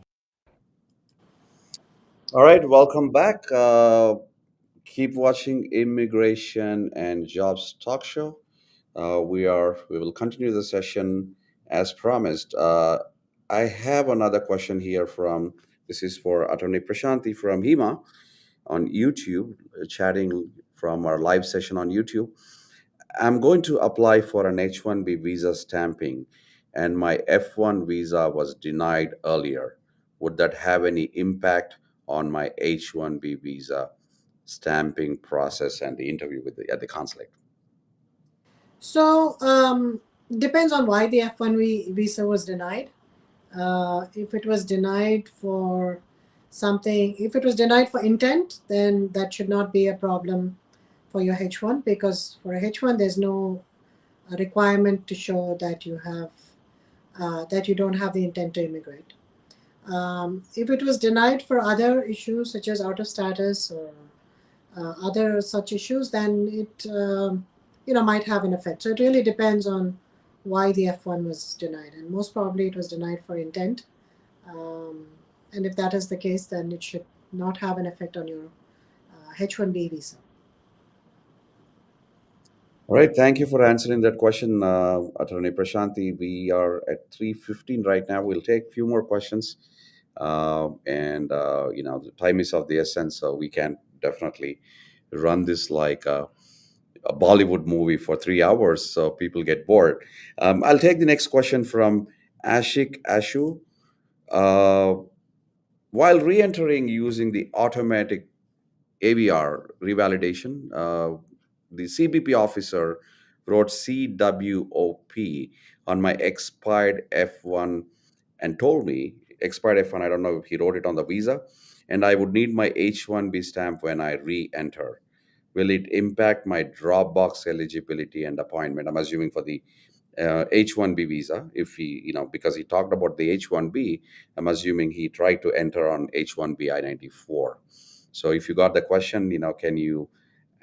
All right, welcome back. Keep watching Immigration and Jobs Talk Show. We will continue the session as promised. I have another question here from this is for Attorney Prashanthi from HEMA on YouTube, chatting from our live session on YouTube. I'm going to apply for an H1B visa stamping, and my F1 visa was denied earlier. Would that have any impact on my H1B visa stamping process and the interview at the consulate? So depends on why the F1 visa was denied. If it was denied for something, if it was denied for intent, then that should not be a problem for your H1, because for a H1 there's no requirement to show that you don't have the intent to immigrate. If it was denied for other issues such as out of status or other such issues, then it might have an effect. So it really depends on why the F1 was denied, and most probably it was denied for intent. Um, and if that is the case, then it should not have an effect on your H1B visa. All right, thank you for answering that question, Attorney Prashanthi. We are at 3:15 right now. We'll take a few more questions. And the time is of the essence, so we can definitely run this like a Bollywood movie for 3 hours, so people get bored. I'll take the next question from Ashik Ashu. Uh, while re-entering using the automatic AVR revalidation, the CBP officer wrote CWOP on my expired F1 and told me, expired F1, I don't know if he wrote it on the visa, and I would need my H1B stamp when I re enter. Will it impact my Dropbox eligibility and appointment? I'm assuming for the H1B visa. If he, because he talked about the H1B, I'm assuming he tried to enter on H1B I-94. So if you got the question, can you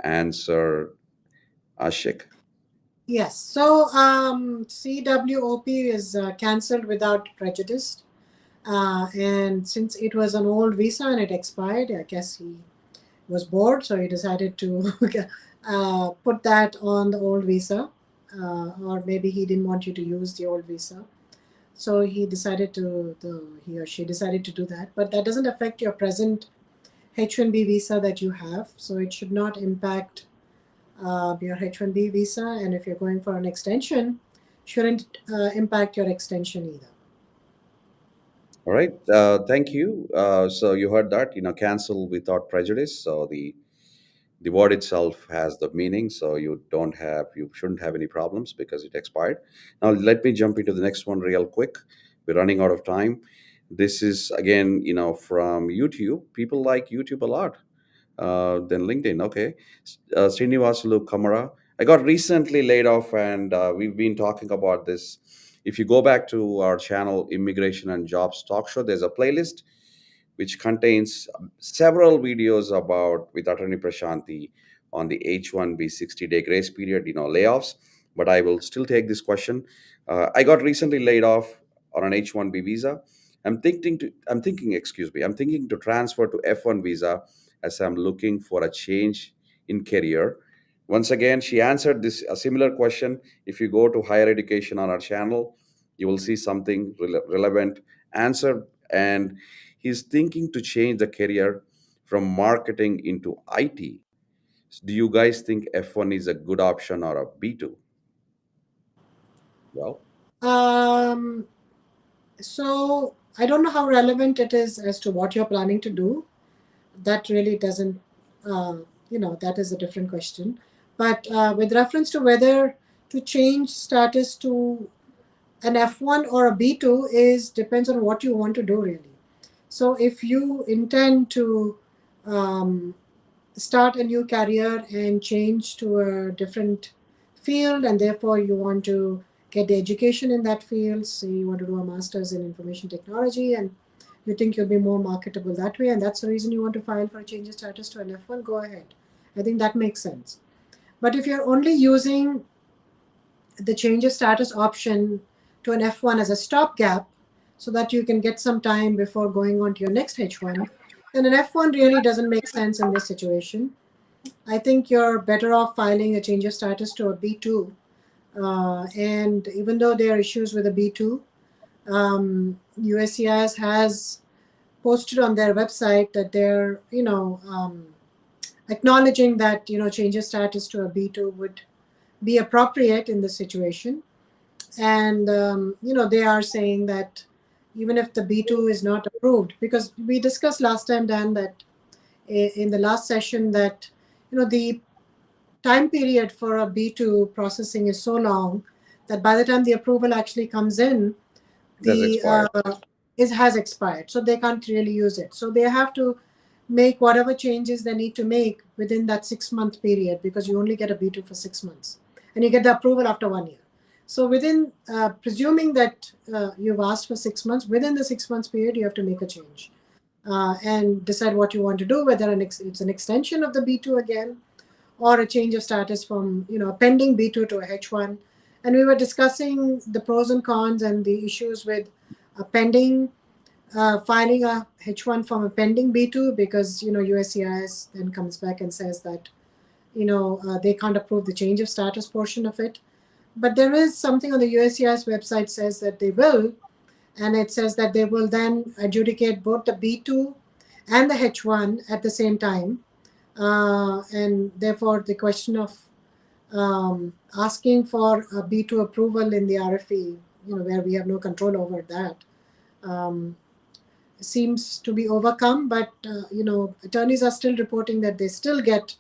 answer, Ashik? Yes. So CWOP is cancelled without prejudice. And since it was an old visa and it expired, I guess he was bored, so he decided to put that on the old visa. Or maybe he didn't want you to use the old visa. So he or she decided to do that. But that doesn't affect your present H1B visa that you have. So it should not impact your H1B visa. And if you're going for an extension, shouldn't impact your extension either. All right. Thank you. So you heard that, cancel without prejudice. So the word itself has the meaning, so you shouldn't have any problems because it expired. Now let me jump into the next one real quick. We're running out of time. This is again, from YouTube. People like YouTube a lot than LinkedIn. Okay. Srinivasulu Kamara. I got recently laid off, and we've been talking about this. If you go back to our channel, Immigration and Jobs Talk Show, there's a playlist which contains several videos about with Attorney Prashanthi on the H1B 60-day grace period, layoffs. But I will still take this question. I got recently laid off on an H1B visa. I'm thinking to transfer to F1 visa as I'm looking for a change in career. Once again, she answered this a similar question. If you go to higher education on our channel, you will see something relevant answer. And he's thinking to change the career from marketing into IT. Do you guys think F1 is a good option or a B2? Well, Um, so I don't know how relevant it is as to what you're planning to do. That really doesn't, that is a different question. But with reference to whether to change status to an F1 or a B2 is depends on what you want to do really. So if you intend to um, start a new career and change to a different field, and therefore you want to get the education in that field, so you want to do a master's in information technology, and you think you'll be more marketable that way, and that's the reason you want to file for a change of status to an F1, go ahead. I think that makes sense. But if you're only using the change of status option to an F1 as a stopgap so that you can get some time before going on to your next H1, then an F1 really doesn't make sense in this situation. I think you're better off filing a change of status to a B2. And even though there are issues with a B2, USCIS has posted on their website that they're, acknowledging that, change of status to a B2 would be appropriate in this situation. And, they are saying that even if the B2 is not approved, because we discussed last time, Dan, that in the last session that, the time period for a B2 processing is so long that by the time the approval actually comes in, that's the expired. it has expired, so they can't really use it. So they have to make whatever changes they need to make within that 6-month period, because you only get a B2 for 6 months, and you get the approval after 1 year. So within, presuming that you've asked for 6 months, within the 6 months period, you have to make a change and decide what you want to do, whether it's an extension of the B2 again, or a change of status from a pending B2 to a H1. And we were discussing the pros and cons and the issues with a pending filing a H1 from a pending B2, because USCIS then comes back and says that they can't approve the change of status portion of it. But there is something on the USCIS website says that they will, And it says that they will then adjudicate both the B2 and the H1 at the same time. And therefore, the question of asking for a B2 approval in the RFE, where we have no control over that, um, seems to be overcome. But attorneys are still reporting that they still get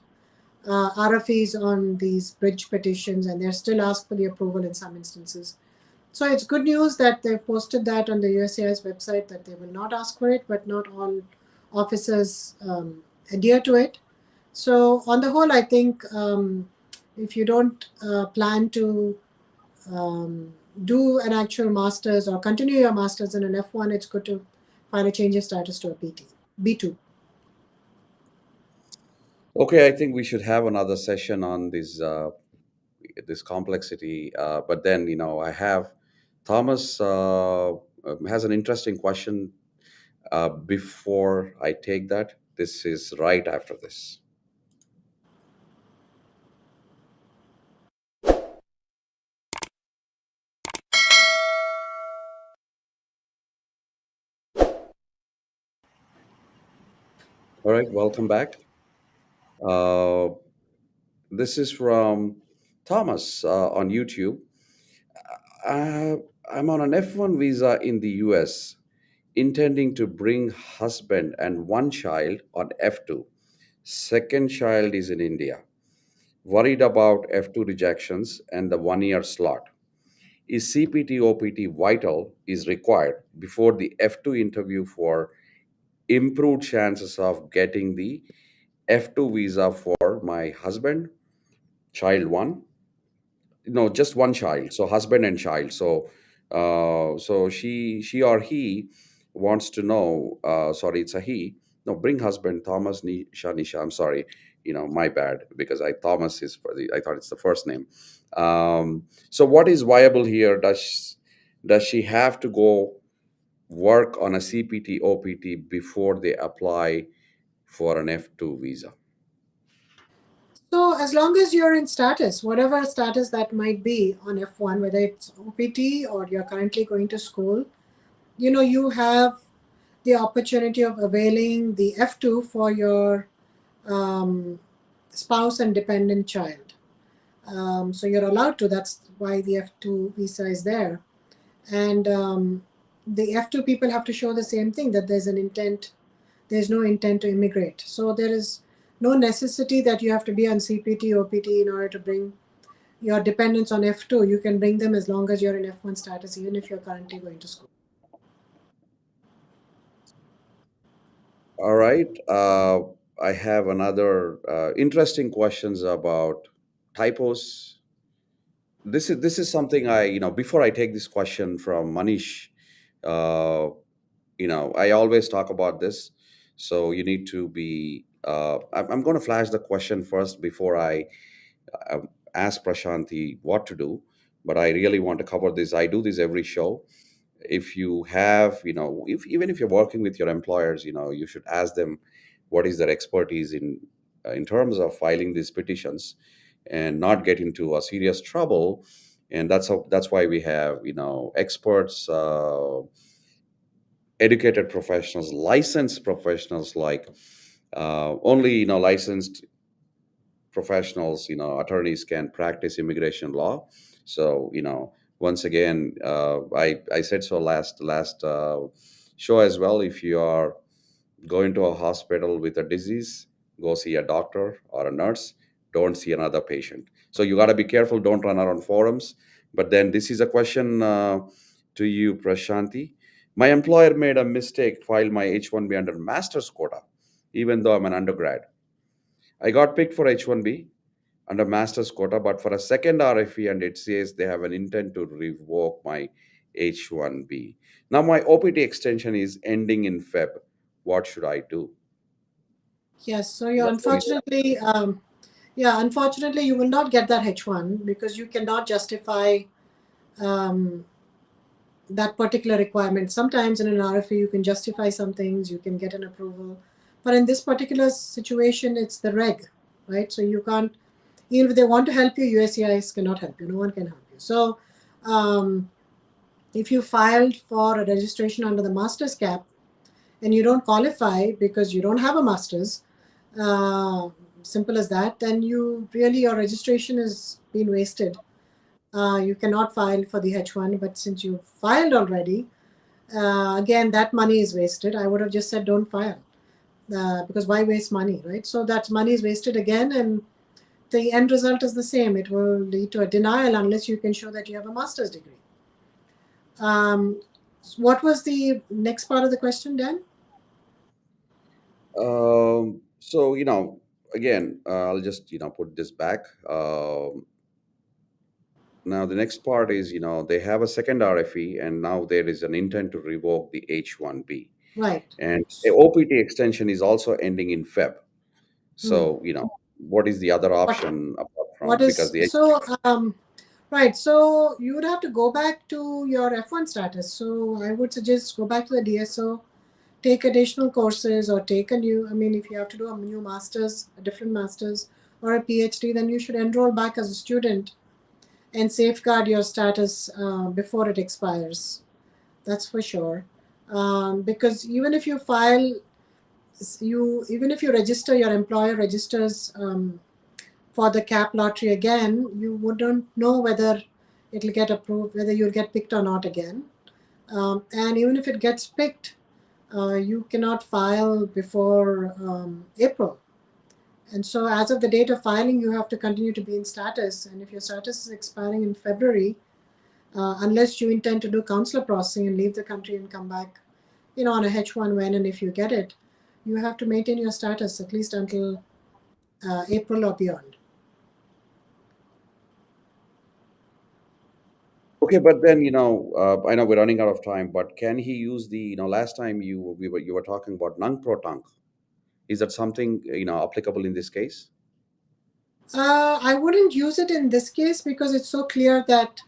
RFEs on these bridge petitions, and they're still asked for the approval in some instances. So it's good news that they've posted that on the USCIS website, that they will not ask for it, but not all officers adhere to it. So on the whole, I think if you don't plan to um, do an actual master's or continue your master's in an F1, it's good to file a change of status to a B2. Okay, I think we should have another session on this complexity. But then, I have Thomas has an interesting question. Before I take that, this is right after this. All right, welcome back. Uh, this is from Thomas on YouTube. Uh, I'm on an F1 visa in the US, intending to bring husband and one child on F2. Second child is in India. Worried about F2 rejections and the 1 year slot. Is CPT OPT vital is required before the F2 interview for improved chances of getting the F2 visa for my husband, child one? No, just one child, so husband and child. So she or he wants to know, sorry, it's a he. No, bring husband, Thomas Nisha. I'm sorry, my bad, because I Thomas is for the I thought it's the first name. So what is viable here? Does she have to go work on a CPT OPT before they apply for an F2 visa? So as long as you're in status, whatever status that might be on F1, whether it's OPT or you're currently going to school, you have the opportunity of availing the F2 for your um, spouse and dependent child. So you're allowed to. That's why the F2 visa is there. And the F2 people have to show the same thing, that there's no intent to immigrate. So there is no necessity that you have to be on CPT, OPT in order to bring your dependents on F2. You can bring them as long as you're in F1 status, even if you're currently going to school. All right. I have another interesting questions about typos. This is something before I take this question from Manish, uh, I always talk about this. So you need to be. I'm going to flash the question first before I ask Prashanthi what to do. But I really want to cover this. I do this every show. If you have, if even if you're working with your employers, you should ask them what is their expertise in terms of filing these petitions, and not get into a serious trouble. And that's why we have experts, educated professionals, licensed professionals, like only licensed professionals, attorneys can practice immigration law. So once again, I said so last show as well. If you are going to a hospital with a disease, go see a doctor or a nurse. Don't see another patient. So you got to be careful. Don't run around forums. But then this is a question to you, Prashanthi. My employer made a mistake, filed my H1B under master's quota, even though I'm an undergrad. I got picked for H1B under master's quota, but for a second RFE, and it says they have an intent to revoke my H1B. Now my OPT extension is ending in Feb. What should I do? Yes, so you That's very unfortunately, unfortunately, you will not get that H1 because you cannot justify um, that particular requirement. Sometimes in an RFE, you can justify some things, you can get an approval. But in this particular situation, it's the reg, right? So you can't, even if they want to help you, USCIS cannot help you. No one can help you. So, um, If you filed for a registration under the master's cap and you don't qualify because you don't have a master's, uh, simple as that, then you really, your registration has been wasted. You cannot file for the H1, but since you filed already, again, that money is wasted. I would have just said don't file, because why waste money, right? So that money is wasted again, and the end result is the same. It will lead to a denial unless you can show that you have a master's degree. Um, what was the next part of the question, Dan? So, again, I'll just, put this back. Now, the next part is, they have a second RFE, and now there is an intent to revoke the H1B. Right. And the OPT extension is also ending in Feb. Hmm. So, what is the other What option apart what from, because is the so right, so you would have to go back to your F1 status. So I would suggest go back to the DSO, take additional courses, or take a new, I mean, if you have to do a new master's, a different master's, or a PhD, then you should enroll back as a student and safeguard your status before it expires. That's for sure. Because even if you file, even if you register, your employer registers for the cap lottery again, you wouldn't know whether it'll get approved, whether you'll get picked or not again. And even if it gets picked, you cannot file before April. And so, as of the date of filing, you have to continue to be in status. And if your status is expiring in February, unless you intend to do consular processing and leave the country and come back, on a H1 when and if you get it, you have to maintain your status at least until April or beyond. Okay, but then I know we're running out of time. But can he use the last time you were talking about nang pro tank? Is that something applicable in this case? I wouldn't use it in this case because it's so clear that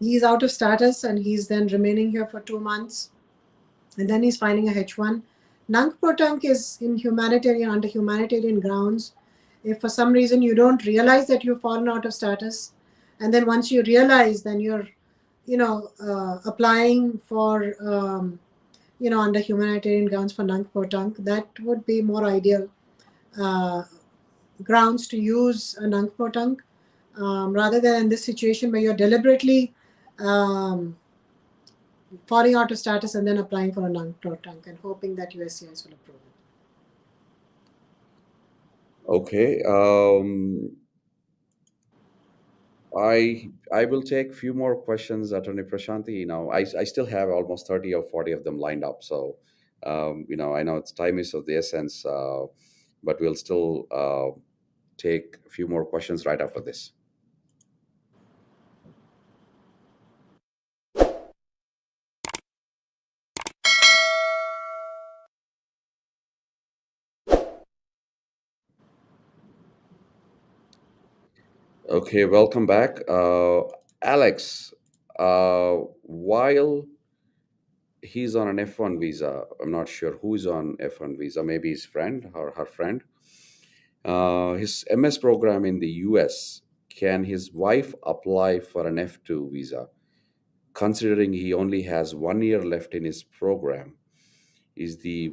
he's out of status and he's then remaining here for 2 months and then he's finding a H1. Nunc pro tunc is in humanitarian, under humanitarian grounds. If for some reason you don't realize that you've fallen out of status, and then once you realize, then you're, applying for, under humanitarian grounds for nunc pro tunc, that would be more ideal uh, grounds to use a nunc pro tunc, rather than in this situation where you're deliberately um, falling out of status and then applying for a non-tank and hoping that USCIS will approve it. Okay. I will take few more questions, Attorney Prashanthi. I still have almost 30 or 40 of them lined up. So, I know it's time is of the essence, but we'll still take a few more questions right after this. Okay, welcome back. Alex, while he's on an F1 visa, I'm not sure who's on F1 visa, maybe his friend or her friend. His MS program in the US, can his wife apply for an F2 visa? Considering he only has 1 year left in his program, is the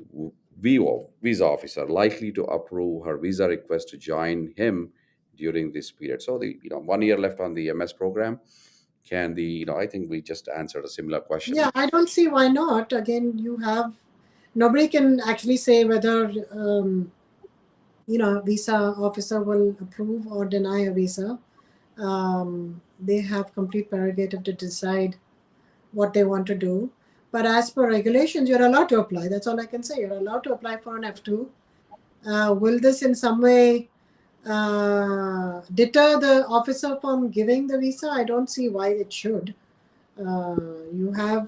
visa officer likely to approve her visa request to join him during this period? So the 1 year left on the MS program. Can the I think we just answered a similar question. Yeah, I don't see why not. Again, nobody can actually say whether, visa officer will approve or deny a visa. They have complete prerogative to decide what they want to do. But as per regulations, you're allowed to apply. That's all I can say. You're allowed to apply for an F2. Will this in some way deter the officer from giving the visa? I don't see why it should. You have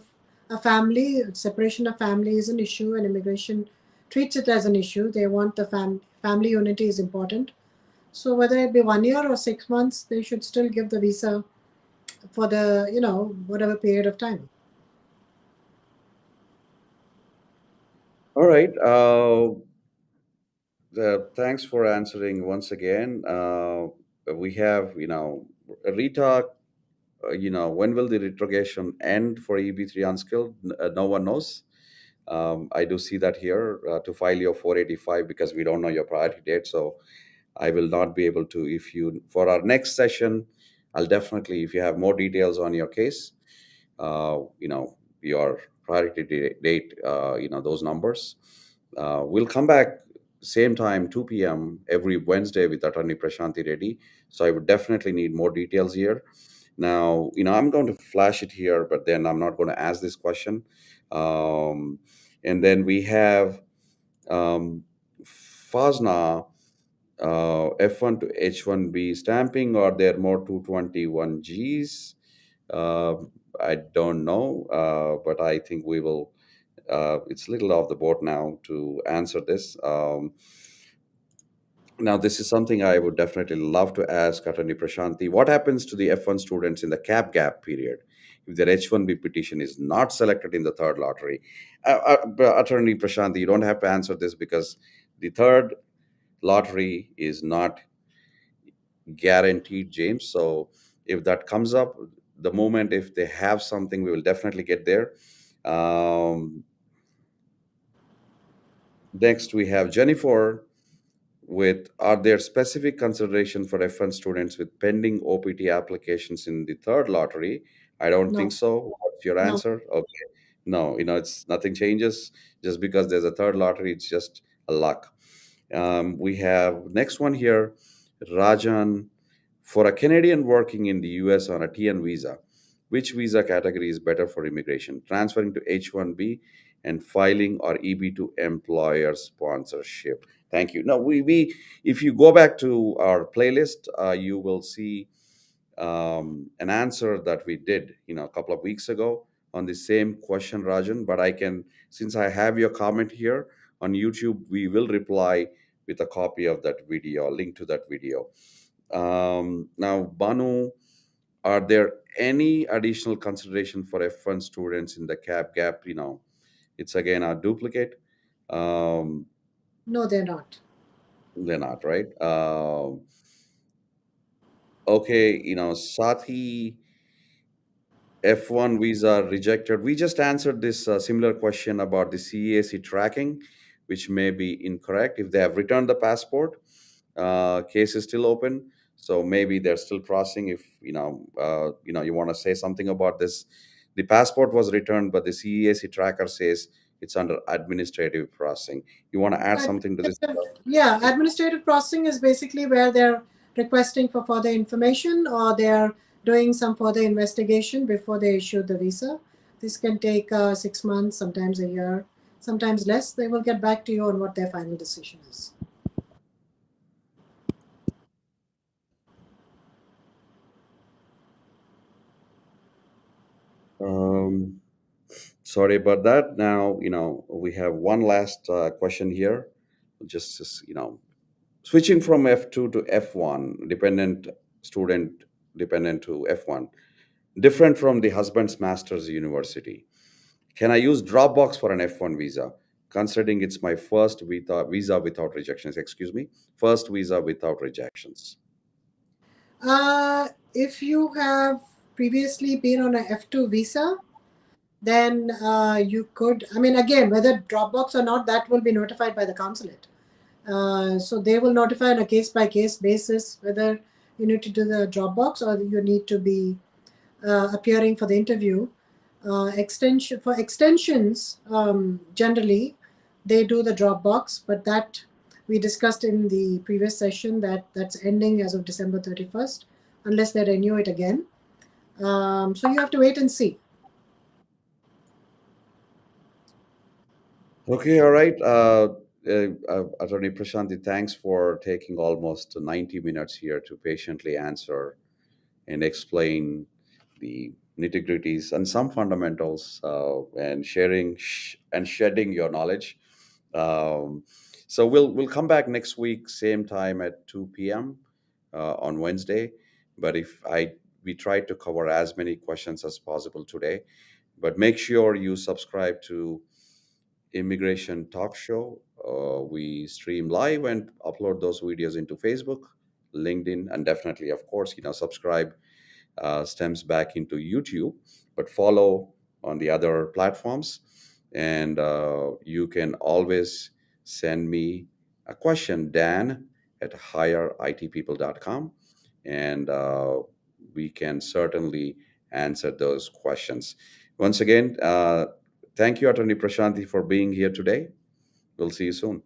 a family, separation of family is an issue, and immigration treats it as an issue. They want the family unity is important. So whether it be 1 year or 6 months, they should still give the visa for the, whatever period of time. All right. Thanks for answering once again. We have Rita when will the retrogression end for EB3 unskilled? No one knows. I do see that here to file your 485 because we don't know your priority date. So I will not be able to. If you, for our next session, I'll definitely, if you have more details on your case, your priority date, those numbers. We'll come back same time, 2 p.m. every Wednesday with Attorney Prashanthi Reddy. So I would definitely need more details here. Now, I'm going to flash it here, but then I'm not going to ask this question. Um, and then we have um, FASNA, F1 to H1B stamping, or they're more 221Gs. Uh, I don't know, but I think we will. It's a little off the board now to answer this. Now, this is something I would definitely love to ask Attorney Prashanthi. What happens to the F1 students in the cap gap period if their H1B petition is not selected in the third lottery? But Attorney Prashanthi, you don't have to answer this because the third lottery is not guaranteed, James. So if that comes up, the moment if they have something, we will definitely get there. Um, Next, we have Jennifer with, are there specific consideration for F1 students with pending OPT applications in the third lottery? I don't think No, so. What's your no. answer? Okay. No, it's nothing changes just because there's a third lottery. It's just a luck. We have next one here, Rajan. For a Canadian working in the US on a TN visa, which visa category is better for immigration? Transferring to H1B and filing, or EB2 employer sponsorship? Thank you. No, we if you go back to our playlist, you will see an answer that we did, a couple of weeks ago on the same question, Rajan. But I can, since I have your comment here on YouTube, we will reply with a copy of that video, a link to that video. Now, Banu, are there any additional consideration for F1 students in the cap gap? It's again a duplicate. Um, No, they're not. they're not, right? Okay, Sati, F1 visa rejected. We just answered this similar question about the CEAC tracking, which may be incorrect. If they have returned the passport, case is still open. So maybe they're still processing. If you want to say something about this, the passport was returned, but the CEAC tracker says it's under administrative processing. You want to add something to this? Yeah, administrative processing is basically where they're requesting for further information or they're doing some further investigation before they issue the visa. This can take 6 months, sometimes a year, sometimes less. They will get back to you on what their final decision is. Um, Sorry about that. Now, we have one last question here. Just, switching from F2 to F1, dependent student dependent to F1, different from the husband's master's university. Can I use Dropbox for an F1 visa, considering it's my first visa without rejections? Excuse me, first visa without rejections. If you have previously been on a F2 visa, then you could, I mean, again, whether Dropbox or not, that will be notified by the consulate. So they will notify on a case by case basis whether you need to do the Dropbox or you need to be appearing for the interview. Extension for extensions, generally they do the Dropbox, but that we discussed in the previous session that that's ending as of December 31st, unless they renew it again. So you have to wait and see. Okay, all right. Attorney Prashanthi, thanks for taking almost 90 minutes here to patiently answer and explain the nitty gritties and some fundamentals, and sharing and shedding your knowledge. Um, so we'll come back next week, same time at 2 p.m. On Wednesday. But if I we try to cover as many questions as possible today, but make sure you subscribe to Immigration Talk Show. We stream live and upload those videos into Facebook, LinkedIn, and definitely, of course, subscribe stems back into YouTube, but follow on the other platforms. And you can always send me a question, Dan at higheritpeople.com, and we can certainly answer those questions. Once again, thank you, Attorney Prashanthi, for being here today. We'll see you soon.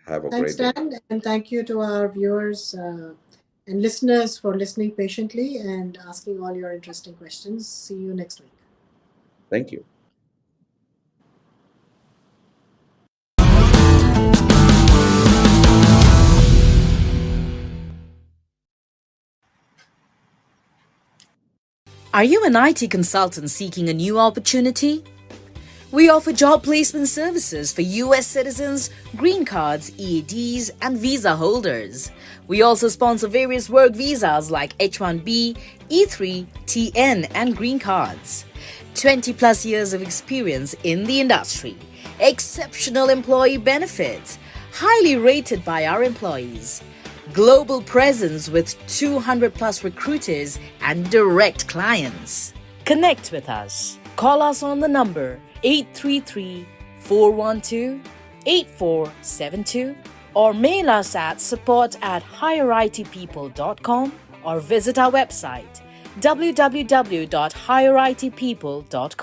Have a Thanks, great day. Dan, and thank you to our viewers and listeners for listening patiently and asking all your interesting questions. See you next week. Thank you. Are you an IT consultant seeking a new opportunity? We offer job placement services for US citizens, green cards, EADs, and visa holders. We also sponsor various work visas like H1B, E3, TN, and green cards. 20 plus years of experience in the industry, exceptional employee benefits, highly rated by our employees. Global presence with 200 plus recruiters and direct clients. Connect with us. Call us on the number 833-412-8472 or mail us at support@higheritpeople.com or visit our website www.higheritpeople.com.